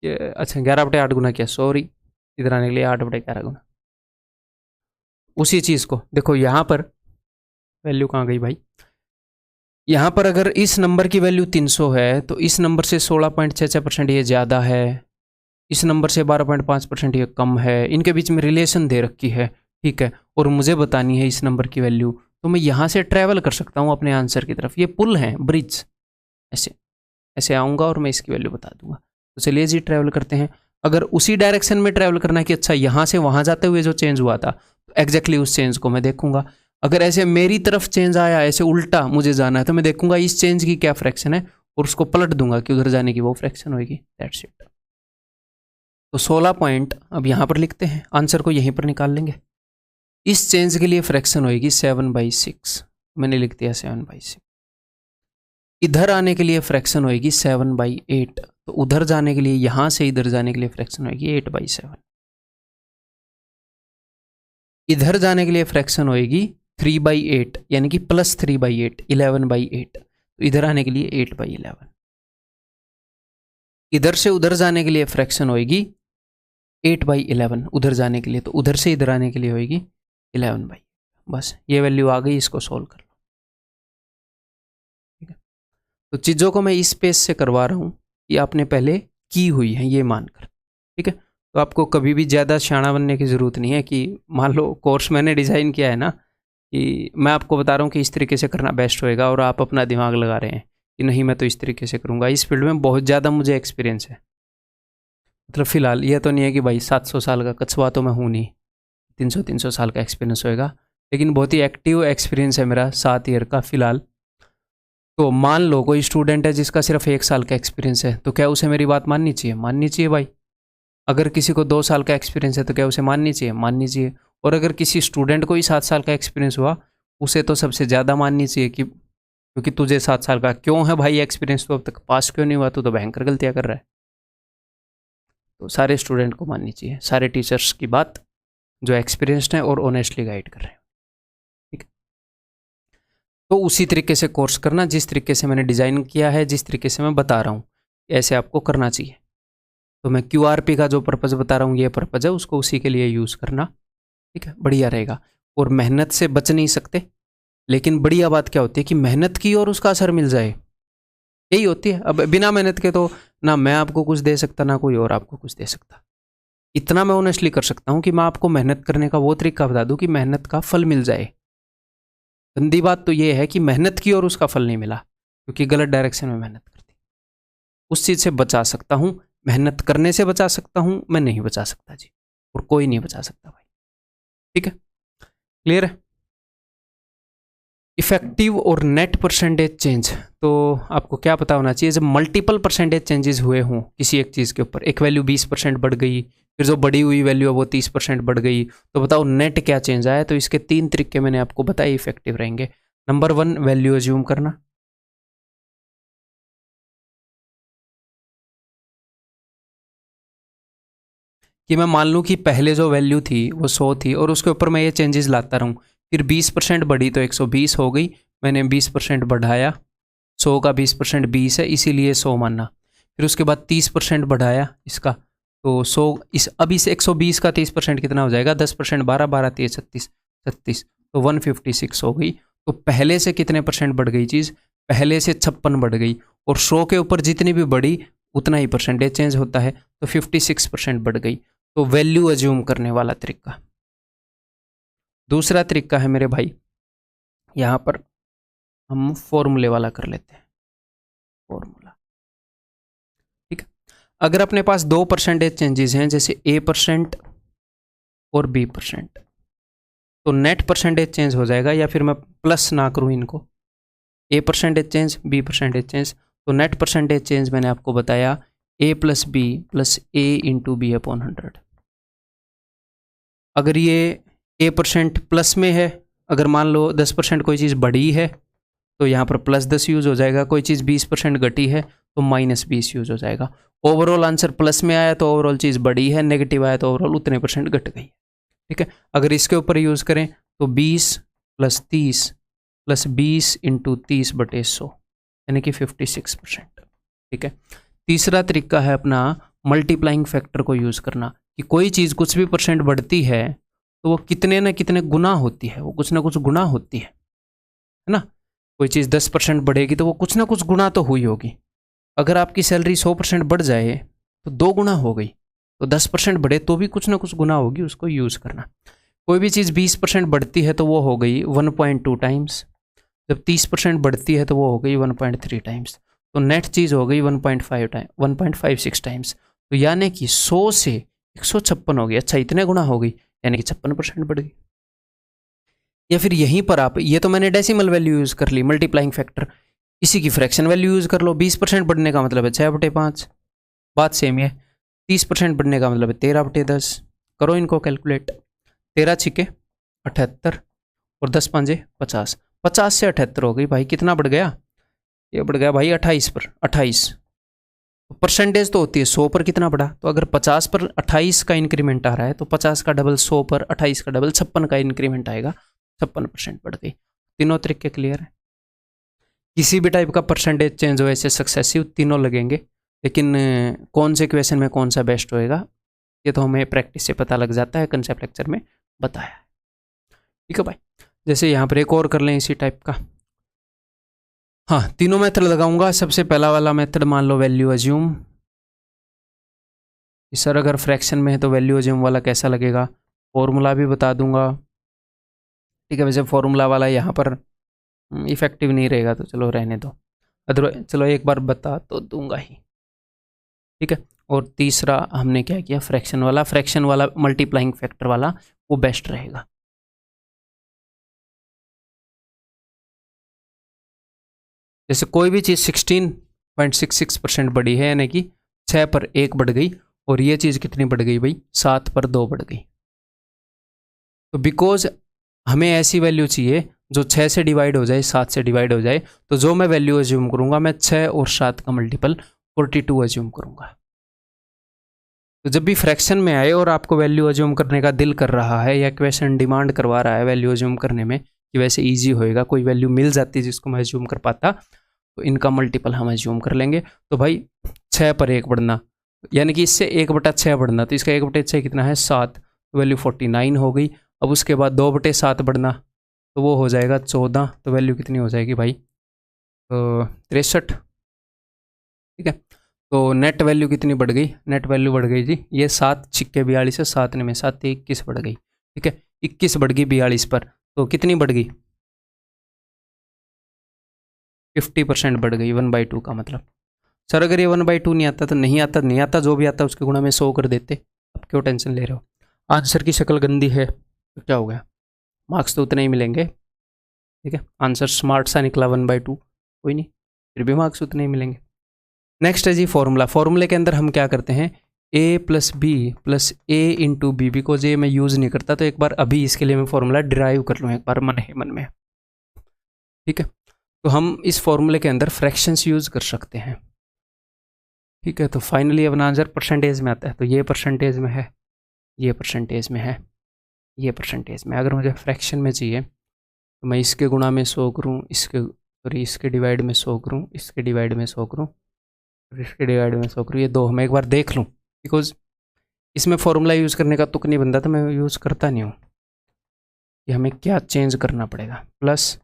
ये अच्छा 11/8 गुना किया, सॉरी, इधर आने के लिए 8/11 गुना। उसी चीज़ को देखो यहाँ पर वैल्यू कहाँ गई भाई। यहाँ पर अगर इस नंबर की वैल्यू 300 है तो इस नंबर से 16.66% ये ज़्यादा है, इस नंबर से 12.5% ये कम है। इनके बीच में रिलेशन दे रखी है, ठीक है, और मुझे बतानी है इस नंबर की वैल्यू। तो मैं यहाँ से ट्रैवल कर सकता हूँ अपने आंसर की तरफ। ये पुल है, ब्रिज, ऐसे ऐसे आऊँगा और मैं इसकी वैल्यू बता दूंगा। तो चलिए जी ट्रैवल करते हैं। अगर उसी डायरेक्शन में ट्रैवल करना है कि अच्छा यहाँ से वहाँ जाते हुए जो चेंज हुआ था, तो एग्जैक्टली उस चेंज को मैं देखूंगा। अगर ऐसे मेरी तरफ चेंज आया, ऐसे उल्टा मुझे जाना है, तो मैं देखूंगा इस चेंज की क्या फ्रैक्शन है और उसको पलट दूंगा कि उधर जाने की वो फ्रैक्शन होगी, दैट्स इट। तो 16 पॉइंट अब यहाँ पर लिखते हैं, आंसर को यहीं पर निकाल लेंगे। इस चेंज के लिए फ्रैक्शन होगी 7/6, मैंने लिख दिया 7/6। इधर आने के लिए फ्रैक्शन होगी 7/8, तो उधर जाने के लिए, यहां से इधर जाने के लिए फ्रैक्शन होगी 8/7। इधर जाने के लिए फ्रैक्शन होगी 3/8, यानी कि +3/8, 11/8। तो इधर आने के लिए 8/11। इधर से उधर जाने के लिए फ्रैक्शन होगी 8/11 उधर जाने के लिए, तो उधर से इधर आने के लिए होगी 11/। बस ये वैल्यू आ गई, इसको सोल्व कर लो। ठीक है, तो चीज़ों को मैं इस पेज से करवा रहा हूँ कि आपने पहले की हुई है ये मानकर। ठीक है, तो आपको कभी भी ज़्यादा शाना बनने की ज़रूरत नहीं है कि मान लो कोर्स मैंने डिज़ाइन किया है ना, कि मैं आपको बता रहा हूँ कि इस तरीके से करना बेस्ट होएगा और आप अपना दिमाग लगा रहे हैं कि नहीं मैं तो इस तरीके से करूँगा। इस फील्ड में बहुत ज़्यादा मुझे एक्सपीरियंस है, मतलब फ़िलहाल ये तो नहीं है कि भाई 700 साल का कछुआ तो मैं हूँ नहीं, 300 साल का एक्सपीरियंस होएगा, लेकिन बहुत ही एक्टिव एक्सपीरियंस है मेरा 7 ईयर का फ़िलहाल। तो मान लो कोई स्टूडेंट है जिसका सिर्फ 1 साल का एक्सपीरियंस है, तो क्या उसे मेरी बात माननी चाहिए? माननी चाहिए भाई। अगर किसी को 2 साल का एक्सपीरियंस है तो क्या उसे माननी चाहिए? माननी चाहिए। और अगर किसी स्टूडेंट को ही 7 साल का एक्सपीरियंस हुआ, उसे तो सबसे ज़्यादा माननी चाहिए, कि क्योंकि तुझे 7 साल का क्यों है भाई एक्सपीरियंस, तो अब तक पास क्यों नहीं हुआ, तू तो भयंकर गलतियाँ कर रहा है। तो सारे स्टूडेंट को माननी चाहिए, सारे टीचर्स की बात जो एक्सपीरियंस्ड हैं और ऑनेस्टली गाइड कर रहे हैं। ठीक है, तो उसी तरीके से कोर्स करना जिस तरीके से मैंने डिज़ाइन किया है, जिस तरीके से मैं बता रहा हूँ, ऐसे आपको करना चाहिए। तो मैं QRP का जो पर्पज़ बता रहा हूँ, ये पर्पज़ है, उसको उसी के लिए यूज़ करना। ठीक है, बढ़िया रहेगा। और मेहनत से बच नहीं सकते, लेकिन बढ़िया बात क्या होती है कि मेहनत की और उसका असर मिल जाए, यही होती है। अब बिना मेहनत के तो ना मैं आपको कुछ दे सकता, ना कोई और आपको कुछ दे सकता। इतना मैं ऑनेस्टली कर सकता हूँ कि मैं आपको मेहनत करने का वो तरीका बता दूँ कि मेहनत का फल मिल जाए। गंदी बात तो ये है कि मेहनत की और उसका फल नहीं मिला, क्योंकि गलत डायरेक्शन में मेहनत करती। उस चीज़ से बचा सकता हूँ, मेहनत करने से बचा सकता हूँ, मैं नहीं बचा सकता जी, और कोई नहीं बचा सकता भाई। ठीक है, क्लियर है। इफेक्टिव और नेट परसेंटेज चेंज, तो आपको क्या पता होना चाहिए, जब मल्टीपल परसेंटेज चेंजेस हुए हों किसी एक चीज़ के ऊपर, एक वैल्यू 20% बढ़ गई, फिर जो बढ़ी हुई वैल्यू है वो 30% बढ़ गई, तो बताओ नेट क्या चेंज आया। तो इसके 3 तरीके मैंने आपको बताए इफेक्टिव रहेंगे। नंबर 1, वैल्यू अज्यूम करना। कि मैं मान लूँ कि पहले जो वैल्यू थी वो 100 थी और उसके ऊपर मैं ये चेंजेस लाता रहूँ, फिर 20% बढ़ी तो 120 हो गई, मैंने 20% बढ़ाया, 100 का 20% 20 है, इसीलिए 100 माना। फिर उसके बाद 30% बढ़ाया इसका, तो 100 अब इस 120 का 30% कितना हो जाएगा, 10%, 12, 12, 13, 36, 36, तो 156 हो गई। तो पहले से कितने परसेंट बढ़ गई चीज़, पहले से 56 बढ़ गई, और 100 के ऊपर जितनी भी बढ़ी उतना ही परसेंटेज चेंज होता है, तो 56% बढ़ गई। तो वैल्यू अज्यूम करने वाला तरीका। दूसरा तरीका है मेरे भाई, यहाँ पर हम फॉर्मूले वाला कर लेते हैं, फॉर्मूला। ठीक है, अगर अपने पास 2 परसेंटेज चेंजेस हैं, जैसे A% और B%, तो नेट परसेंटेज चेंज हो जाएगा, या फिर मैं प्लस ना करूँ इनको, A% चेंज, B% चेंज, तो नेट परसेंटेज चेंज मैंने आपको बताया A + B + A × B/100। अगर ये A% प्लस में है, अगर मान लो 10% कोई चीज़ बढ़ी है तो यहाँ पर +10 यूज़ हो जाएगा, कोई चीज़ 20% घटी है तो -20 यूज़ हो जाएगा। ओवरऑल आंसर प्लस में आया तो ओवरऑल चीज़ बढ़ी है, नेगेटिव आया तो ओवरऑल उतने % घट गई। ठीक है, अगर इसके ऊपर यूज़ करें तो 20 + 30 + 20 × 30/100, यानी कि 56%। ठीक है, तीसरा तरीका है अपना मल्टीप्लाइंग फैक्टर को यूज़ करना, कि कोई चीज़ कुछ भी % बढ़ती है तो वो कितने न कितने गुना होती है, वो कुछ ना कुछ गुना होती है ना। कोई चीज़ 10% बढ़ेगी तो वो कुछ ना कुछ गुना तो हुई होगी। अगर आपकी सैलरी 100% बढ़ जाए तो 2 गुना हो गई, तो 10% बढ़े तो भी कुछ ना कुछ गुना होगी, उसको यूज़ करना। कोई भी चीज़ 20% बढ़ती है तो वो हो गई 1.2 टाइम्स, जब 30% बढ़ती है तो वो हो गई 1.3 टाइम्स, तो नेट चीज़ हो गई 1.56 टाइम्स। तो यानी कि 100 से 156 हो गई। अच्छा, इतने गुना हो गई, यानी कि 56% बढ़ गई। या फिर यहीं पर आप, ये तो मैंने डेसिमल वैल्यू यूज़ कर ली, मल्टीप्लाइंग फैक्टर, इसी की फ्रैक्शन वैल्यू यूज़ कर लो। 20% बढ़ने का मतलब है 6/5, बात सेम है। 30% बढ़ने का मतलब है 13/10। करो इनको कैलकुलेट। 13 छिके 78 और 10 पाँचे 50। 50 से 78 हो गई भाई, कितना बढ़ गया? ये बढ़ गया भाई 28 पर 28। परसेंटेज तो होती है 100 पर, कितना बढ़ा? तो अगर 50 पर 28 का इंक्रीमेंट आ रहा है तो 50 का डबल 100 पर 28 का डबल 56 का इंक्रीमेंट आएगा। 56% बढ़ गई। तीनों तरीके क्लियर है। किसी भी टाइप का परसेंटेज चेंज हो ऐसे सक्सेसिव तीनों लगेंगे, लेकिन कौन से क्वेश्चन में कौन सा बेस्ट होएगा ये तो हमें प्रैक्टिस से पता लग जाता है, कंसेप्ट लेक्चर में बताया है। ठीक है भाई, जैसे यहाँ पर एक और कर लें इसी टाइप का। हाँ, तीनों मेथड लगाऊंगा। सबसे पहला वाला मेथड मान लो वैल्यू अज्यूम। सर अगर फ्रैक्शन में है तो वैल्यू अज्यूम वाला कैसा लगेगा? फॉर्मूला भी बता दूंगा। ठीक है, वैसे फॉर्मूला वाला यहाँ पर इफेक्टिव नहीं रहेगा तो चलो रहने दो, अदरवाइज चलो एक बार बता तो दूंगा ही। ठीक है, और तीसरा हमने क्या किया, फ्रैक्शन वाला मल्टीप्लाइंग फैक्टर वाला वो बेस्ट रहेगा। जैसे कोई भी चीज़ 16.66% बढ़ी है, यानी कि 6 पर 1 बढ़ गई, और ये चीज़ कितनी बढ़ गई भाई? 7 पर 2 बढ़ गई। तो बिकॉज हमें ऐसी वैल्यू चाहिए जो 6 से डिवाइड हो जाए, 7 से डिवाइड हो जाए, तो जो मैं वैल्यू अज्यूम करूंगा मैं 6 और 7 का मल्टीपल 42 अज्यूम करूंगा। तो जब भी फ्रैक्शन में आए और आपको वैल्यू अज्यूम करने का दिल कर रहा है या क्वेश्चन डिमांड करवा रहा है वैल्यू अज्यूम करने में कि वैसे ईजी होएगा, कोई वैल्यू मिल जाती है जिसको मैं अज्यूम कर पाता, तो इनका मल्टीपल हम अज्यूम कर लेंगे। तो भाई 6 पर 1 बढ़ना, यानी कि इससे 1/6 बढ़ना, तो इसका 1/6 कितना है? 7, तो वैल्यू 49 हो गई। अब उसके बाद 2/7 बढ़ना, तो वो हो जाएगा 14, तो वैल्यू कितनी हो जाएगी भाई? 63। ठीक है, तो नेट वैल्यू कितनी बढ़ गई? नेट वैल्यू बढ़ गई जी, ये 7 छिक्के 42 है, 7 में 7 21 बढ़ गई। ठीक है, 21 बढ़ गई 42 पर, तो कितनी बढ़ गई? 50% बढ़ गई। 1/2 का मतलब सर अगर ये 1/2 नहीं आता तो नहीं आता, जो भी आता उसके गुणा में 100 कर देते। अब क्यों टेंशन ले रहे हो? आंसर की शक्ल गंदी है तो क्या हो गया? मार्क्स तो उतने ही मिलेंगे। ठीक है, आंसर स्मार्ट सा निकला 1/2, कोई नहीं, फिर भी मार्क्स उतने ही मिलेंगे। नेक्स्ट है जी फॉर्मूले के अंदर हम क्या करते हैं? a plus B plus A into B, because ये मैं यूज़ नहीं करता तो एक बार अभी इसके लिए मैं फॉर्मूला डिराइव कर लूँ एक बार मन ही मन में। ठीक है, तो हम इस फॉर्मूले के अंदर फ्रैक्शंस यूज़ कर सकते हैं। ठीक है, तो फाइनली अपना आंसर परसेंटेज में आता है, तो ये परसेंटेज में है, ये परसेंटेज में है, ये परसेंटेज में। अगर मुझे फ्रैक्शन में चाहिए तो मैं इसके गुणा में 100 करूँ, इसके डिवाइड में 100 करूँ, इसके डिवाइड में 100 करूँ, इसके डिवाइड में 100 करूँ, ये दो मैं एक बार देख लूँ, बिकॉज इसमें फॉर्मूला यूज़ करने का तुक नहीं बनता, तो मैं यूज़ करता नहीं हूँ कि हमें क्या चेंज करना पड़ेगा। प्लस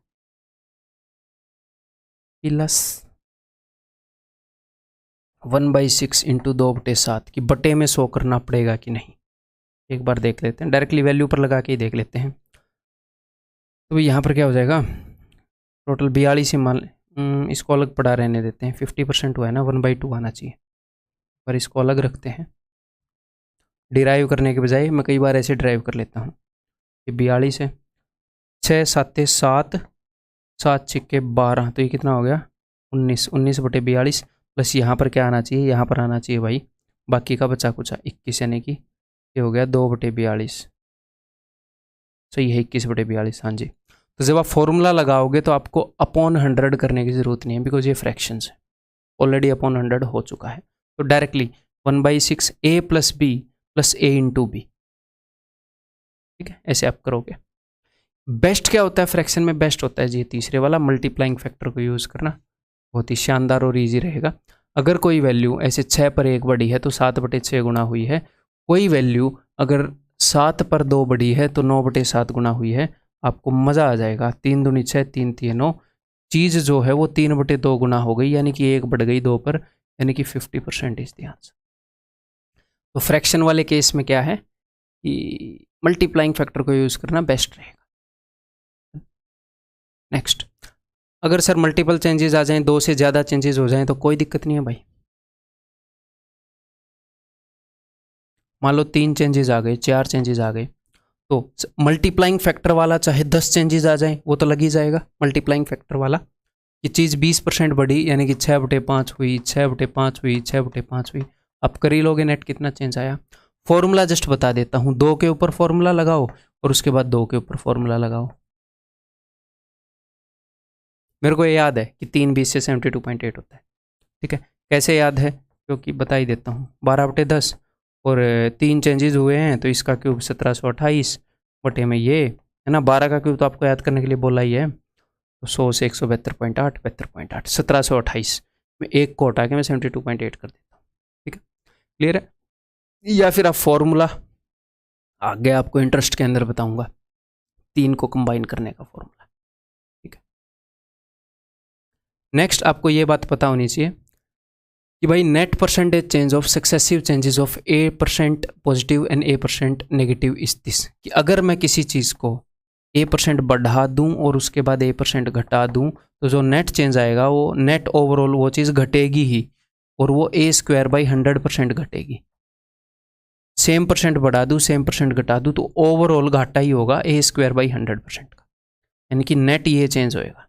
1/6 इंटू 2/7 की बटे में 100 करना पड़ेगा कि नहीं, एक बार देख लेते हैं। डायरेक्टली वैल्यू पर लगा के ही देख लेते हैं। तो यहाँ पर क्या हो जाएगा? टोटल 42 ही मान, इसको अलग पड़ा रहने देते हैं, 50% हुआ है ना, 1/2 आना चाहिए, पर इसको अलग रखते हैं। डिराइव करने के बजाय मैं कई बार ऐसे ड्राइव कर लेता हूँ। ये 42 है, 6 7 7, 7 छिक्के 12, तो ये कितना हो गया? 19/42 प्लस यहाँ पर क्या आना चाहिए? यहाँ पर आना चाहिए भाई बाकी का बचा कुचा 21, यानी कि ये हो गया 2/42। सही है, 21/42। हाँ जी, तो जब आप फॉर्मूला लगाओगे तो आपको अपॉन 100 करने की ज़रूरत नहीं है, बिकॉज ये फ्रैक्शंस है, ऑलरेडी अपॉन 100 हो चुका है। तो directly 1/6 a plus B plus A into B. ठीक है, ऐसे आप करोगे। बेस्ट क्या होता है फ्रैक्शन में? बेस्ट होता है जी तीसरे वाला, मल्टीप्लाइंग फैक्टर को यूज़ करना, बहुत ही शानदार और ईजी रहेगा। अगर कोई वैल्यू ऐसे 6 पर 1 बढ़ी है तो 7/6 गुना हुई है, कोई वैल्यू अगर 7 पर 2 बढ़ी है तो 9/7 गुना हुई है, आपको मज़ा आ जाएगा। 3 दूनी 6, 3 3 9, चीज़ जो है वो 3/2 गुना हो गई, यानी कि 1 बढ़ गई 2 पर, यानी कि 50% इज द आंसर। तो फ्रैक्शन वाले केस में क्या है कि मल्टीप्लाइंग फैक्टर को यूज़ करना बेस्ट रहेगा। नेक्स्ट, अगर सर मल्टीपल चेंजेस आ जाएं, 2 से ज़्यादा चेंजेस हो जाएं तो कोई दिक्कत नहीं है भाई। मान लो 3 चेंजेस आ गए, 4 चेंजेस आ गए, तो मल्टीप्लाइंग फैक्टर वाला चाहे 10 चेंजेस आ जाएं वो तो लग ही जाएगा मल्टीप्लाइंग फैक्टर वाला, कि चीज़ 20% बढ़ी, यानी कि 6/5 हुई, 6/5 हुई, 6/5 हुई। अब कर ही लोगे नेट कितना चेंज आया। फॉर्मूला जस्ट बता देता हूँ, 2 के ऊपर फॉर्मूला लगाओ और उसके बाद 2 के ऊपर फॉर्मूला लगाओ। मेरे को ये याद है कि 3/20 से 72.8 होता है, ठीक है। कैसे याद है, क्योंकि बता ही देता हूँ। 12/10 और 3 चेंजेस हुए हैं, तो इसका क्यूब 1728 बटे में ये है ना। 12 का क्यूब तो आपको याद करने के लिए बोला ही है, तो 100 से 172.8, 72.8, 1728 में 1 को हटा के मैं 72.8 कर देता हूँ, ठीक है। क्लियर है। या फिर आप फॉर्मूला आगे आपको इंटरेस्ट के अंदर बताऊंगा, 3 को कंबाइन करने का फॉर्मूला, ठीक है। नेक्स्ट आपको ये बात पता होनी चाहिए कि भाई net percentage change of successive changes of A% positive and A% negative is this, कि अगर मैं किसी चीज़ को A% बढ़ा दूं और उसके बाद A% घटा दूं, तो जो नेट चेंज आएगा वो नेट ओवरऑल वो चीज़ घटेगी ही, और वो A²/100% घटेगी। सेम परसेंट बढ़ा दूँ, सेम परसेंट घटा दूँ, तो ओवरऑल घाटा ही होगा A²/100% का, यानी कि नेट ये चेंज होएगा।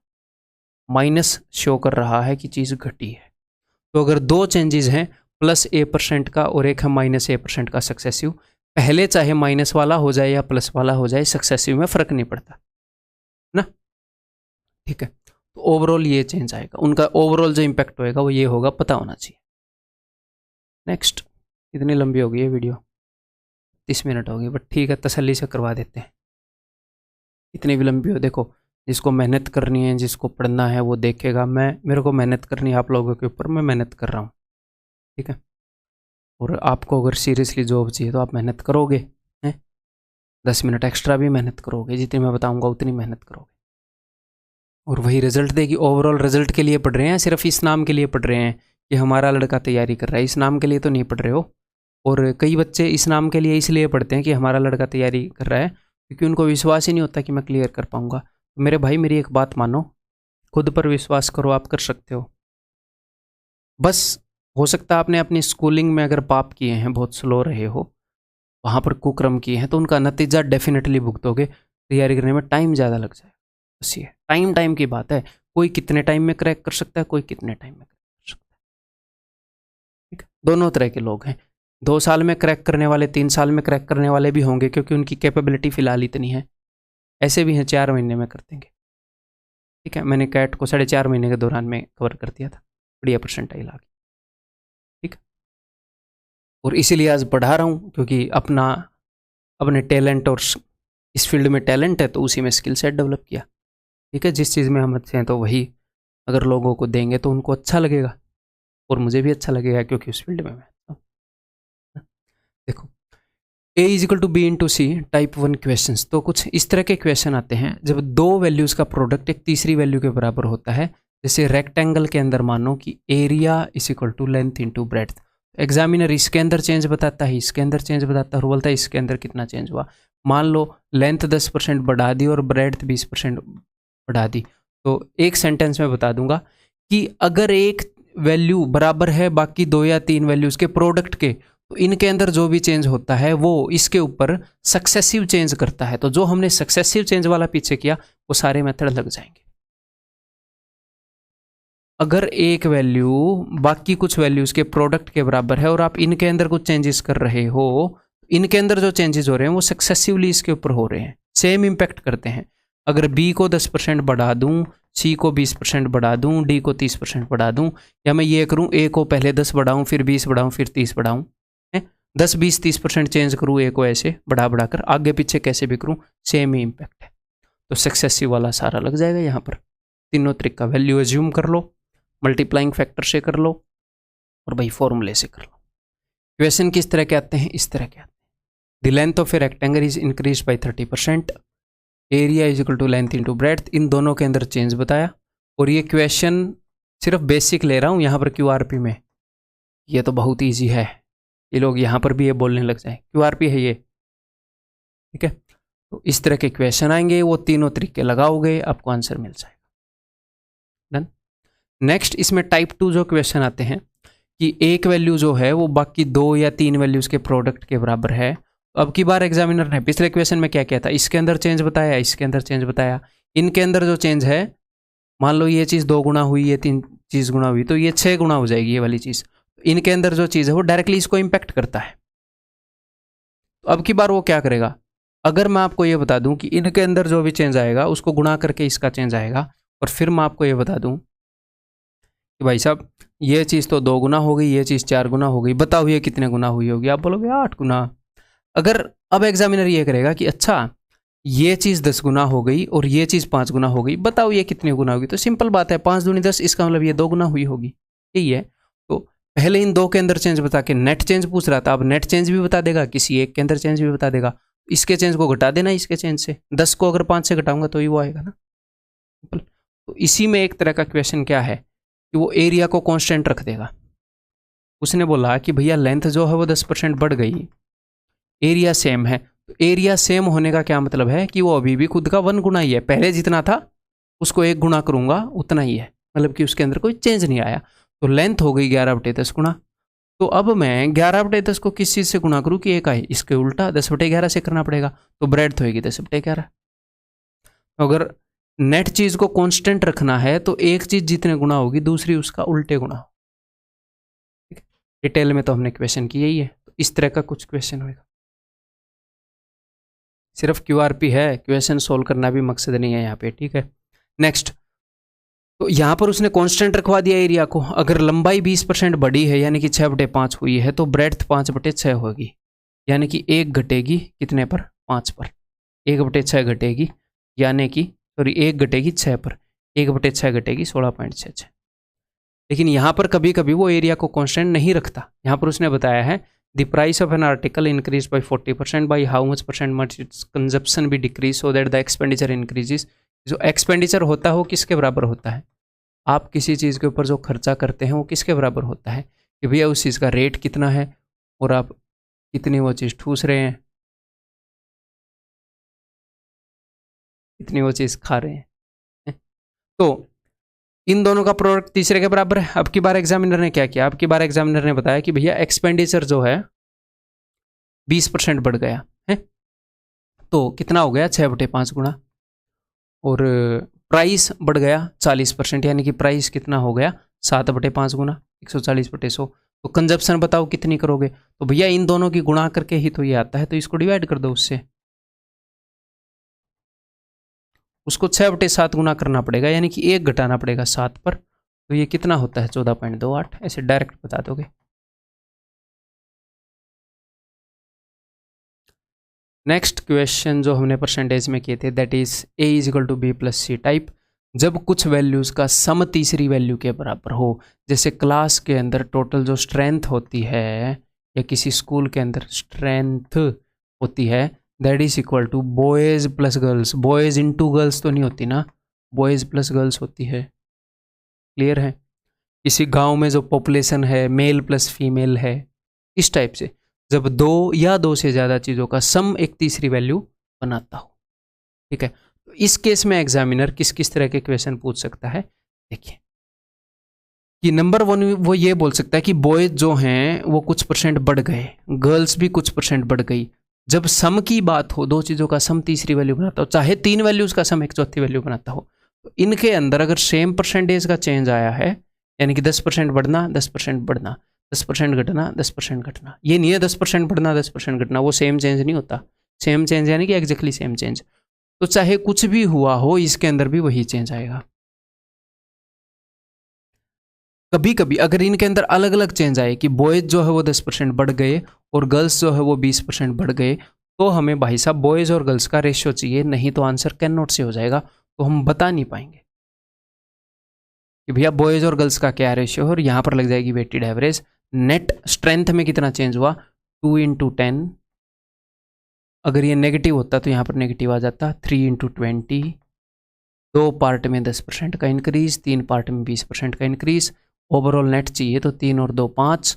माइनस शो कर रहा है कि चीज़ घटी है। तो अगर 2 चेंजेस हैं, प्लस A% का और एक है माइनस A% का सक्सेसिव, पहले चाहे माइनस वाला हो जाए या प्लस वाला हो जाए, सक्सेसिव में फ़र्क नहीं पड़ता ना, ठीक है। तो ओवरऑल ये चेंज आएगा, उनका ओवरऑल जो इम्पैक्ट होएगा वो ये होगा, पता होना चाहिए। नेक्स्ट, इतनी लंबी हो गई है वीडियो, 30 मिनट हो गई, बट ठीक है, तसल्ली से करवा देते हैं। इतनी भी लंबी हो, देखो जिसको मेहनत करनी है, जिसको पढ़ना है वो देखेगा। मेरे को मेहनत करनी है आप लोगों के ऊपर, मैं मेहनत कर रहा हूँ, ठीक है। और आपको अगर सीरियसली जॉब चाहिए तो आप मेहनत करोगे, हैं 10 मिनट एक्स्ट्रा भी मेहनत करोगे, जितनी मैं बताऊँगा उतनी मेहनत करोगे, और वही रिजल्ट देगी। ओवरऑल रिजल्ट के लिए पढ़ रहे हैं, सिर्फ इस नाम के लिए पढ़ रहे हैं कि हमारा लड़का तैयारी कर रहा है, इस नाम के लिए तो नहीं पढ़ रहे हो। और कई बच्चे इस नाम के लिए इसलिए पढ़ते हैं कि हमारा लड़का तैयारी कर रहा है, क्योंकि उनको विश्वास ही नहीं होता कि मैं क्लियर कर पाऊँगा। तो मेरे भाई मेरी एक बात मानो, खुद पर विश्वास करो, आप कर सकते हो। बस हो सकता है आपने अपनी स्कूलिंग में अगर पाप किए हैं, बहुत स्लो रहे हो, वहाँ पर कुकर्म किए हैं, तो उनका नतीजा डेफिनेटली भुगतोगे। तैयारी करने में टाइम ज़्यादा लग जाएगा, बस ये टाइम की बात है। कोई कितने टाइम में क्रैक कर सकता है, कोई कितने टाइम में क्रैक कर सकता है, ठीक है। दोनों तरह के लोग हैं, 2 साल में क्रैक करने वाले, 3 साल में क्रैक करने वाले भी होंगे, क्योंकि उनकी कैपेबिलिटी फ़िलहाल इतनी है। ऐसे भी हैं 4 महीने में कर देंगे, ठीक है। मैंने कैट को 4.5 महीने के दौरान में कवर कर दिया था, बढ़िया परसेंटाइल आ गई, ठीक। और इसीलिए आज पढ़ा रहा हूँ, क्योंकि अपने टैलेंट और इस फील्ड में टैलेंट है तो उसी में स्किल सेट डेवलप किया, ठीक है। जिस चीज़ में हम अच्छे हैं तो वही अगर लोगों को देंगे तो उनको अच्छा लगेगा, और मुझे भी अच्छा लगेगा, क्योंकि उस फील्ड में मैं हूँ। देखो, A=B/C टाइप 1 क्वेश्चंस, तो कुछ इस तरह के क्वेश्चन आते हैं जब 2 वैल्यूज़ का प्रोडक्ट एक तीसरी वैल्यू के बराबर होता है। जैसे रेक्टेंगल के अंदर मानो कि area = length into breadth. Examiner इसके अंदर चेंज बताता है, इसके अंदर चेंज बताता है, और बोलता है इसके अंदर कितना चेंज हुआ। मान लो लेंथ 10% बढ़ा दी और ब्रेड्थ 20% बढ़ा दी, तो एक सेंटेंस में बता दूंगा कि अगर एक वैल्यू बराबर है बाकी 2 या 3 वैल्यूज़ के प्रोडक्ट के, तो इनके अंदर जो भी चेंज होता है वो इसके ऊपर सक्सेसिव चेंज करता है। तो जो हमने सक्सेसिव चेंज वाला पीछे किया वो सारे मेथड लग जाएंगे। अगर एक वैल्यू बाकी कुछ वैल्यूज़ के प्रोडक्ट के बराबर है और आप इनके अंदर कुछ चेंजेस कर रहे हो, इनके अंदर जो चेंजेस हो रहे हैं वो सक्सेसिवली इसके ऊपर हो रहे हैं, सेम इम्पैक्ट करते हैं। अगर B को 10% बढ़ा दूं, C को 20% बढ़ा दूं, D को 30% बढ़ा दूं, या मैं ये करूं A को पहले 10 बढ़ाऊं, फिर 20 बढ़ाऊं, फिर 30 बढ़ाऊं, 10, 20, 30% चेंज करूं A को, ऐसे बढ़ा कर आगे पीछे कैसे भी करूं, सेम ही इम्पैक्ट है। तो सक्सेसिव वाला सारा लग जाएगा यहाँ पर। तीनों तरीका, वैल्यू एज्यूम कर लो, मल्टीप्लाइंग फैक्टर से कर लो, और भाई फॉर्मूले से कर लो। क्वेश्चन किस तरह के आते हैं, इस तरह के आते हैं। The length of a rectangle is increase by 30%, area = length into breadth, इन दोनों के अंदर चेंज बताया। और ये क्वेश्चन सिर्फ बेसिक ले रहा हूँ यहाँ पर QRP में, ये तो बहुत ईजी है, ये लोग यहाँ पर भी ये बोलने लग जाए QRP है ये, ठीक है। तो इस तरह के क्वेश्चन आएंगे, वो तीनों तरीके लगाओगे आपको आंसर मिल जाएगा। डन। नेक्स्ट, इसमें टाइप 2 जो क्वेश्चन आते हैं कि एक वैल्यू जो है वो बाकी 2 या 3 वैल्यूज़ के प्रोडक्ट के बराबर है। तो अब की बार एग्जामिनर ने पिछले क्वेश्चन में क्या किया था, इसके अंदर चेंज बताया, इसके अंदर चेंज बताया, इनके अंदर जो चेंज है मान लो ये चीज़ 2 गुना हुई, ये 3 चीज़ गुना हुई, तो ये 6 गुना हो जाएगी ये वाली चीज़। इनके अंदर जो चीज़ है वो डायरेक्टली इसको इम्पैक्ट करता है। तो अब की बार वो क्या करेगा, अगर मैं आपको ये बता दूं कि इनके अंदर जो भी चेंज आएगा उसको गुणा करके इसका चेंज आएगा, और फिर मैं आपको ये बता दूं कि भाई साहब ये चीज़ तो 2 गुना हो गई, ये चीज़ 4 गुना हो गई, बताओ ये कितने गुना हुई होगी? आप बोलोगे 8 गुना। अगर अब एग्जामिनर ये करेगा कि अच्छा ये चीज़ 10 गुना हो गई और ये चीज़ 5 गुना हो गई, बताओ ये कितने गुना होगी? तो सिंपल बात है, 5 दूनी 10, इसका मतलब ये 2 गुना हुई होगी, यही है। तो पहले इन 2 के अंदर चेंज बता के नेट चेंज पूछ रहा था, अब नेट चेंज भी बता देगा, किसी एक के अंदर चेंज भी बता देगा। इसके चेंज को घटा देना इसके चेंज से, 10 को अगर 5 से घटाऊंगा तो ही वो आएगा ना। तो इसी में एक तरह का क्वेश्चन क्या है कि वो एरिया को कांस्टेंट रख देगा। उसने बोला कि भैया लेंथ जो है वो 10% बढ़ गई, एरिया सेम है। तो एरिया सेम होने का क्या मतलब है कि वो अभी भी खुद का 1 गुना ही है, पहले जितना था उसको 1 गुना करूंगा उतना ही है, मतलब कि उसके अंदर कोई चेंज नहीं आया। तो लेंथ हो गई 11/10 गुना। तो अब मैं 11/10 को किस चीज़ से गुना करूँ कि 1 आए? इसके उल्टा 10/11 से करना पड़ेगा, तो ब्रेड्थ होएगी 10/11। अगर नेट चीज़ को कांस्टेंट रखना है तो एक चीज़ जितने गुना होगी दूसरी उसका उल्टे गुना। ठीक है, डिटेल में तो हमने क्वेश्चन की यही है। तो इस तरह का कुछ क्वेश्चन होगा, सिर्फ QRP है, क्वेश्चन सोल्व करना भी मकसद नहीं है यहाँ पे। ठीक है, नेक्स्ट। तो यहाँ पर उसने कांस्टेंट रखवा दिया एरिया को। अगर लंबाई 20% बढ़ी है यानी कि 6/5 हुई है, तो ब्रेड्थ 5/6 होगी, यानी कि 1 घटेगी कितने पर? 5 पर। 1/6 घटेगी, यानी कि सॉरी 1 घटेगी 6 पर, 1/6 घटेगी 16.66। लेकिन यहाँ पर कभी कभी वो एरिया को कांस्टेंट नहीं रखता। यहाँ पर उसने बताया है the price of an article increase by 40%, by how much percent much its consumption भी decrease so that the expenditure increases. जो एक्सपेंडिचर होता है वो किसके बराबर होता है? आप किसी चीज़ के ऊपर जो खर्चा करते हैं वो किसके बराबर होता है? कि भैया उस चीज़ का रेट कितना है और आप कितनी वो चीज़ ठूस रहे हैं, कितनी वो चीज़ खा रहे हैं। तो इन दोनों का प्रोडक्ट तीसरे के बराबर है। अब की बार एग्जामिनर ने क्या किया? अब की बार एग्जामिनर ने बताया कि भैया एक्सपेंडिचर जो है 20% बढ़ गया है, तो कितना हो गया? 6/5 गुना। और प्राइस बढ़ गया 40%, यानी कि प्राइस कितना हो गया? 7/5 गुना, 140/100। तो कंजप्शन बताओ कितनी करोगे? तो भैया इन दोनों की गुणा करके ही तो ये आता है, तो इसको डिवाइड कर दो उससे, उसको 6/7 गुना करना पड़ेगा, यानी कि 1 घटाना पड़ेगा 7 पर। तो ये कितना होता है? 14.28। ऐसे डायरेक्ट बता दोगे। नेक्स्ट क्वेश्चन जो हमने परसेंटेज में किए थे, दैट इज A=B+C टाइप। जब कुछ वैल्यूज़ का सम तीसरी वैल्यू के बराबर हो, जैसे क्लास के अंदर टोटल जो स्ट्रेंथ होती है या किसी स्कूल के अंदर स्ट्रेंथ होती है, that is equal to boys plus girls. Boys into girls तो नहीं होती ना, बॉयज़ प्लस गर्ल्स होती है। क्लियर है? किसी गांव में जो पॉपुलेशन है मेल प्लस फीमेल है, इस टाइप से जब 2 या 2 से ज़्यादा चीज़ों का सम एक तीसरी वैल्यू बनाता हो। ठीक है, तो इस केस में एग्जामिनर किस किस तरह के क्वेश्चन पूछ सकता है? देखिए कि नंबर 1 वो ये बोल सकता है कि बॉयज जो हैं वो कुछ परसेंट बढ़ गए, गर्ल्स भी कुछ परसेंट बढ़ गई। जब सम की बात हो, 2 चीज़ों का सम तीसरी वैल्यू बनाता हो, चाहे 3 वैल्यूज का सम एक चौथी वैल्यू बनाता हो, तो इनके अंदर अगर सेम परसेंटेज का चेंज आया है, यानी कि 10% बढ़ना 10% बढ़ना, 10% घटना 10% घटना, ये नहीं है 10% बढ़ना 10% घटना, वो सेम चेंज नहीं होता। सेम चेंज यानी कि एग्जैक्टली सेम चेंज। तो चाहे कुछ भी हुआ हो इसके अंदर भी वही चेंज आएगा। कभी कभी अगर इनके अंदर अलग अलग चेंज आए कि बॉयज जो है वो 10% बढ़ गए और गर्ल्स जो है वो 20% बढ़ गए, तो हमें भाई साहब बॉयज और गर्ल्स का रेशियो चाहिए, नहीं तो आंसर कैन नॉट से हो जाएगा, तो हम बता नहीं पाएंगे कि भैया बॉयज और गर्ल्स का क्या रेशियो है, और यहाँ पर लग जाएगी वेटेड एवरेज। नेट स्ट्रेंथ में कितना चेंज हुआ? 2 × 10। अगर ये नेगेटिव होता तो यहाँ पर नेगेटिव आ जाता। 3 × 20। 2 पार्ट में 10% का इंक्रीज, 3 पार्ट में 20% का इंक्रीज। ओवरऑल नेट चाहिए तो 3 और 2 5,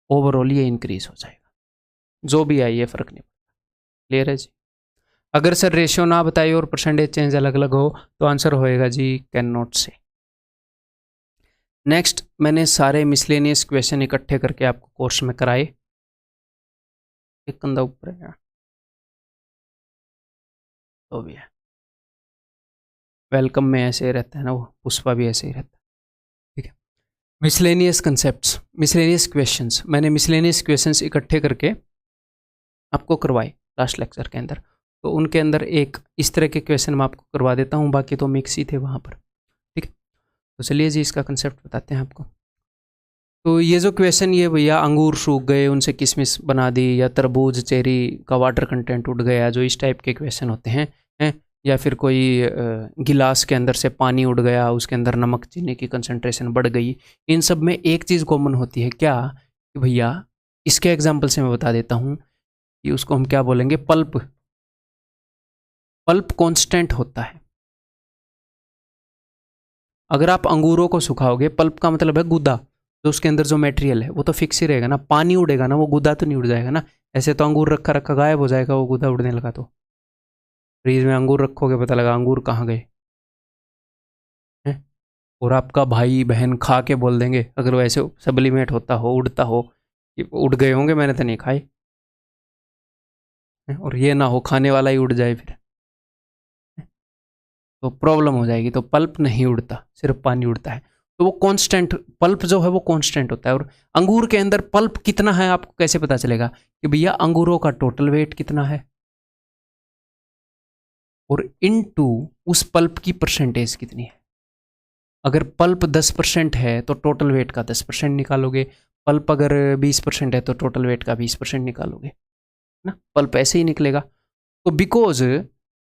ओवरऑल ये इंक्रीज हो जाएगा। जो भी आई ये फर्क नहीं पड़ता। क्लियर है जी? अगर सर रेशियो ना बताइए और परसेंटेज चेंज अलग अलग हो तो आंसर होएगा जी कैन नॉट से। नेक्स्ट, मैंने सारे मिसलेनियस क्वेश्चन इकट्ठे करके आपको कोर्स में कराए। एक कंधा ऊपर है तो भी है। वेलकम में ऐसे रहता है ना, वो पुष्पा भी ऐसे ही रहता है, ठीक है। मिसलेनियस कंसेप्ट्स, मिसलेनियस क्वेश्चंस, मैंने मिसलेनियस क्वेश्चंस इकट्ठे करके आपको करवाए लास्ट लेक्चर के अंदर, तो उनके अंदर एक इस तरह के क्वेश्चन मैं आपको करवा देता हूँ, बाकी तो मिक्स ही थे वहाँ पर, ठीक है। तो चलिए जी इसका कंसेप्ट बताते हैं आपको। तो ये जो क्वेश्चन, ये भैया अंगूर सूख गए उनसे किशमिश बना दी, या तरबूज चेरी का वाटर कंटेंट उड़ गया, जो इस टाइप के क्वेश्चन होते हैं, या फिर कोई गिलास के अंदर से पानी उड़ गया, उसके अंदर नमक चीनी की कंसंट्रेशन बढ़ गई। इन सब में एक चीज़ कॉमन होती है क्या, कि भैया इसके एग्जाम्पल से मैं बता देता हूँ कि उसको हम क्या बोलेंगे, पल्प। पल्प कांस्टेंट होता है। अगर आप अंगूरों को सुखाओगे, पल्प का मतलब है गुदा, तो उसके अंदर जो मटेरियल है वो तो फिक्स ही रहेगा ना, पानी उड़ेगा ना, वो गुदा तो नहीं उड़ जाएगा ना। ऐसे तो अंगूर रखा रखा गायब हो जाएगा वो गुदा उड़ने लगा तो। फ्रीज में अंगूर रखोगे, पता लगा अंगूर कहाँ गए हैं, और आपका भाई बहन खा के बोल देंगे, अगर वो ऐसे सब्लिमेट होता हो, उड़ता हो, कि उड़ गए होंगे मैंने तो नहीं खाए, और ये ना हो खाने वाला ही उड़ जाए फिर, तो प्रॉब्लम हो जाएगी। तो पल्प नहीं उड़ता, सिर्फ पानी उड़ता है। तो वो कांस्टेंट पल्प जो है वो कांस्टेंट होता है। और अंगूर के अंदर पल्प कितना है आपको कैसे पता चलेगा, कि भैया अंगूरों का टोटल वेट कितना है, और इनटू उस पल्प की परसेंटेज कितनी है। अगर पल्प 10% है तो टोटल वेट का 10% निकालोगे, पल्प अगर 20% है तो टोटल वेट का 20% निकालोगे ना, पल्प ऐसे ही निकलेगा। तो बिकॉज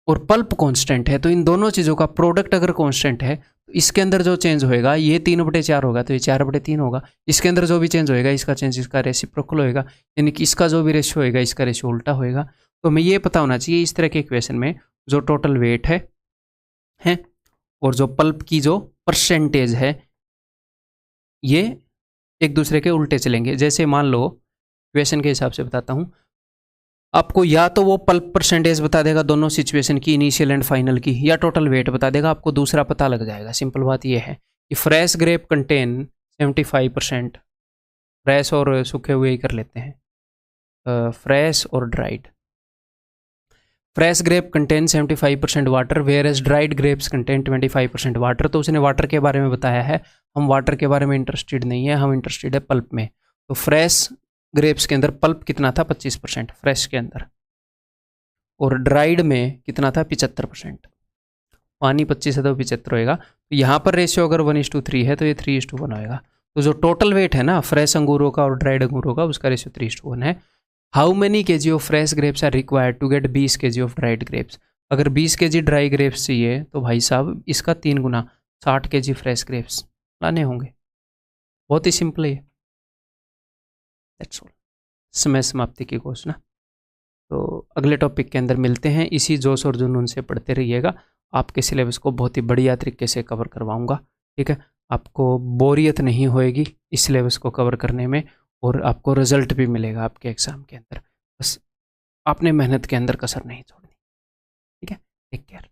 और पल्प कांस्टेंट है, तो इन दोनों चीज़ों का प्रोडक्ट अगर कांस्टेंट है, तो इसके अंदर जो चेंज होएगा, ये 3/4 होगा तो ये 4/3 होगा। इसके अंदर जो भी चेंज होएगा, इसका चेंज इसका रेसिप्रोकल होएगा, यानी कि इसका जो भी रेशियो होएगा इसका रेशियो उल्टा होएगा। तो हमें ये पता होना चाहिए इस तरह के इक्वेशन में जो टोटल वेट है और जो पल्प की जो परसेंटेज है, ये एक दूसरे के उल्टे चलेंगे। जैसे मान लो इक्वेशन के हिसाब से बताता हूँ आपको, या तो वो पल्प परसेंटेज बता देगा दोनों सिचुएशन की, इनिशियल एंड फाइनल की, या टोटल वेट बता देगा, आपको दूसरा पता लग जाएगा। सिंपल बात ये है कि फ्रेश ग्रेप कंटेन 75%, फ्रेश और सूखे हुए ही कर लेते हैं, फ्रेश और dried. Fresh grape contain 75% water, whereas dried grapes contain 25% water. तो उसने वाटर के बारे में बताया है, हम वाटर के बारे में इंटरेस्टेड नहीं है, हम इंटरेस्टेड है पल्प में। तो फ्रेश ग्रेप्स के अंदर पल्प कितना था, 25% फ्रेश के अंदर, और ड्राइड में कितना था, 75%। पानी 25 है तो 75 होएगा। तो यहाँ पर रेशियो अगर 1:3 है तो ये 3:1 होएगा। तो जो टोटल वेट है ना फ्रेश अंगूरों का और ड्राइड अंगूरों का, उसका रेशियो 3:1 है। How many kg of fresh grapes are required to get 20 kg of dried grapes. अगर 20 kg ड्राई ग्रेप्स चाहिए तो भाई साहब इसका 3 गुना 60 kg फ्रेश ग्रेप्स लाने होंगे। बहुत ही सिंपल है। That's all. समय समाप्ति की घोषणा। तो अगले टॉपिक के अंदर मिलते हैं। इसी जोश और जुनून से पढ़ते रहिएगा। आपके सिलेबस को बहुत ही बढ़िया तरीके से कवर करवाऊंगा, ठीक है। आपको बोरियत नहीं होएगी इस सिलेबस को कवर करने में, और आपको रिजल्ट भी मिलेगा आपके एग्ज़ाम के अंदर। बस आपने मेहनत के अंदर कसर नहीं छोड़नी, ठीक है। Take care.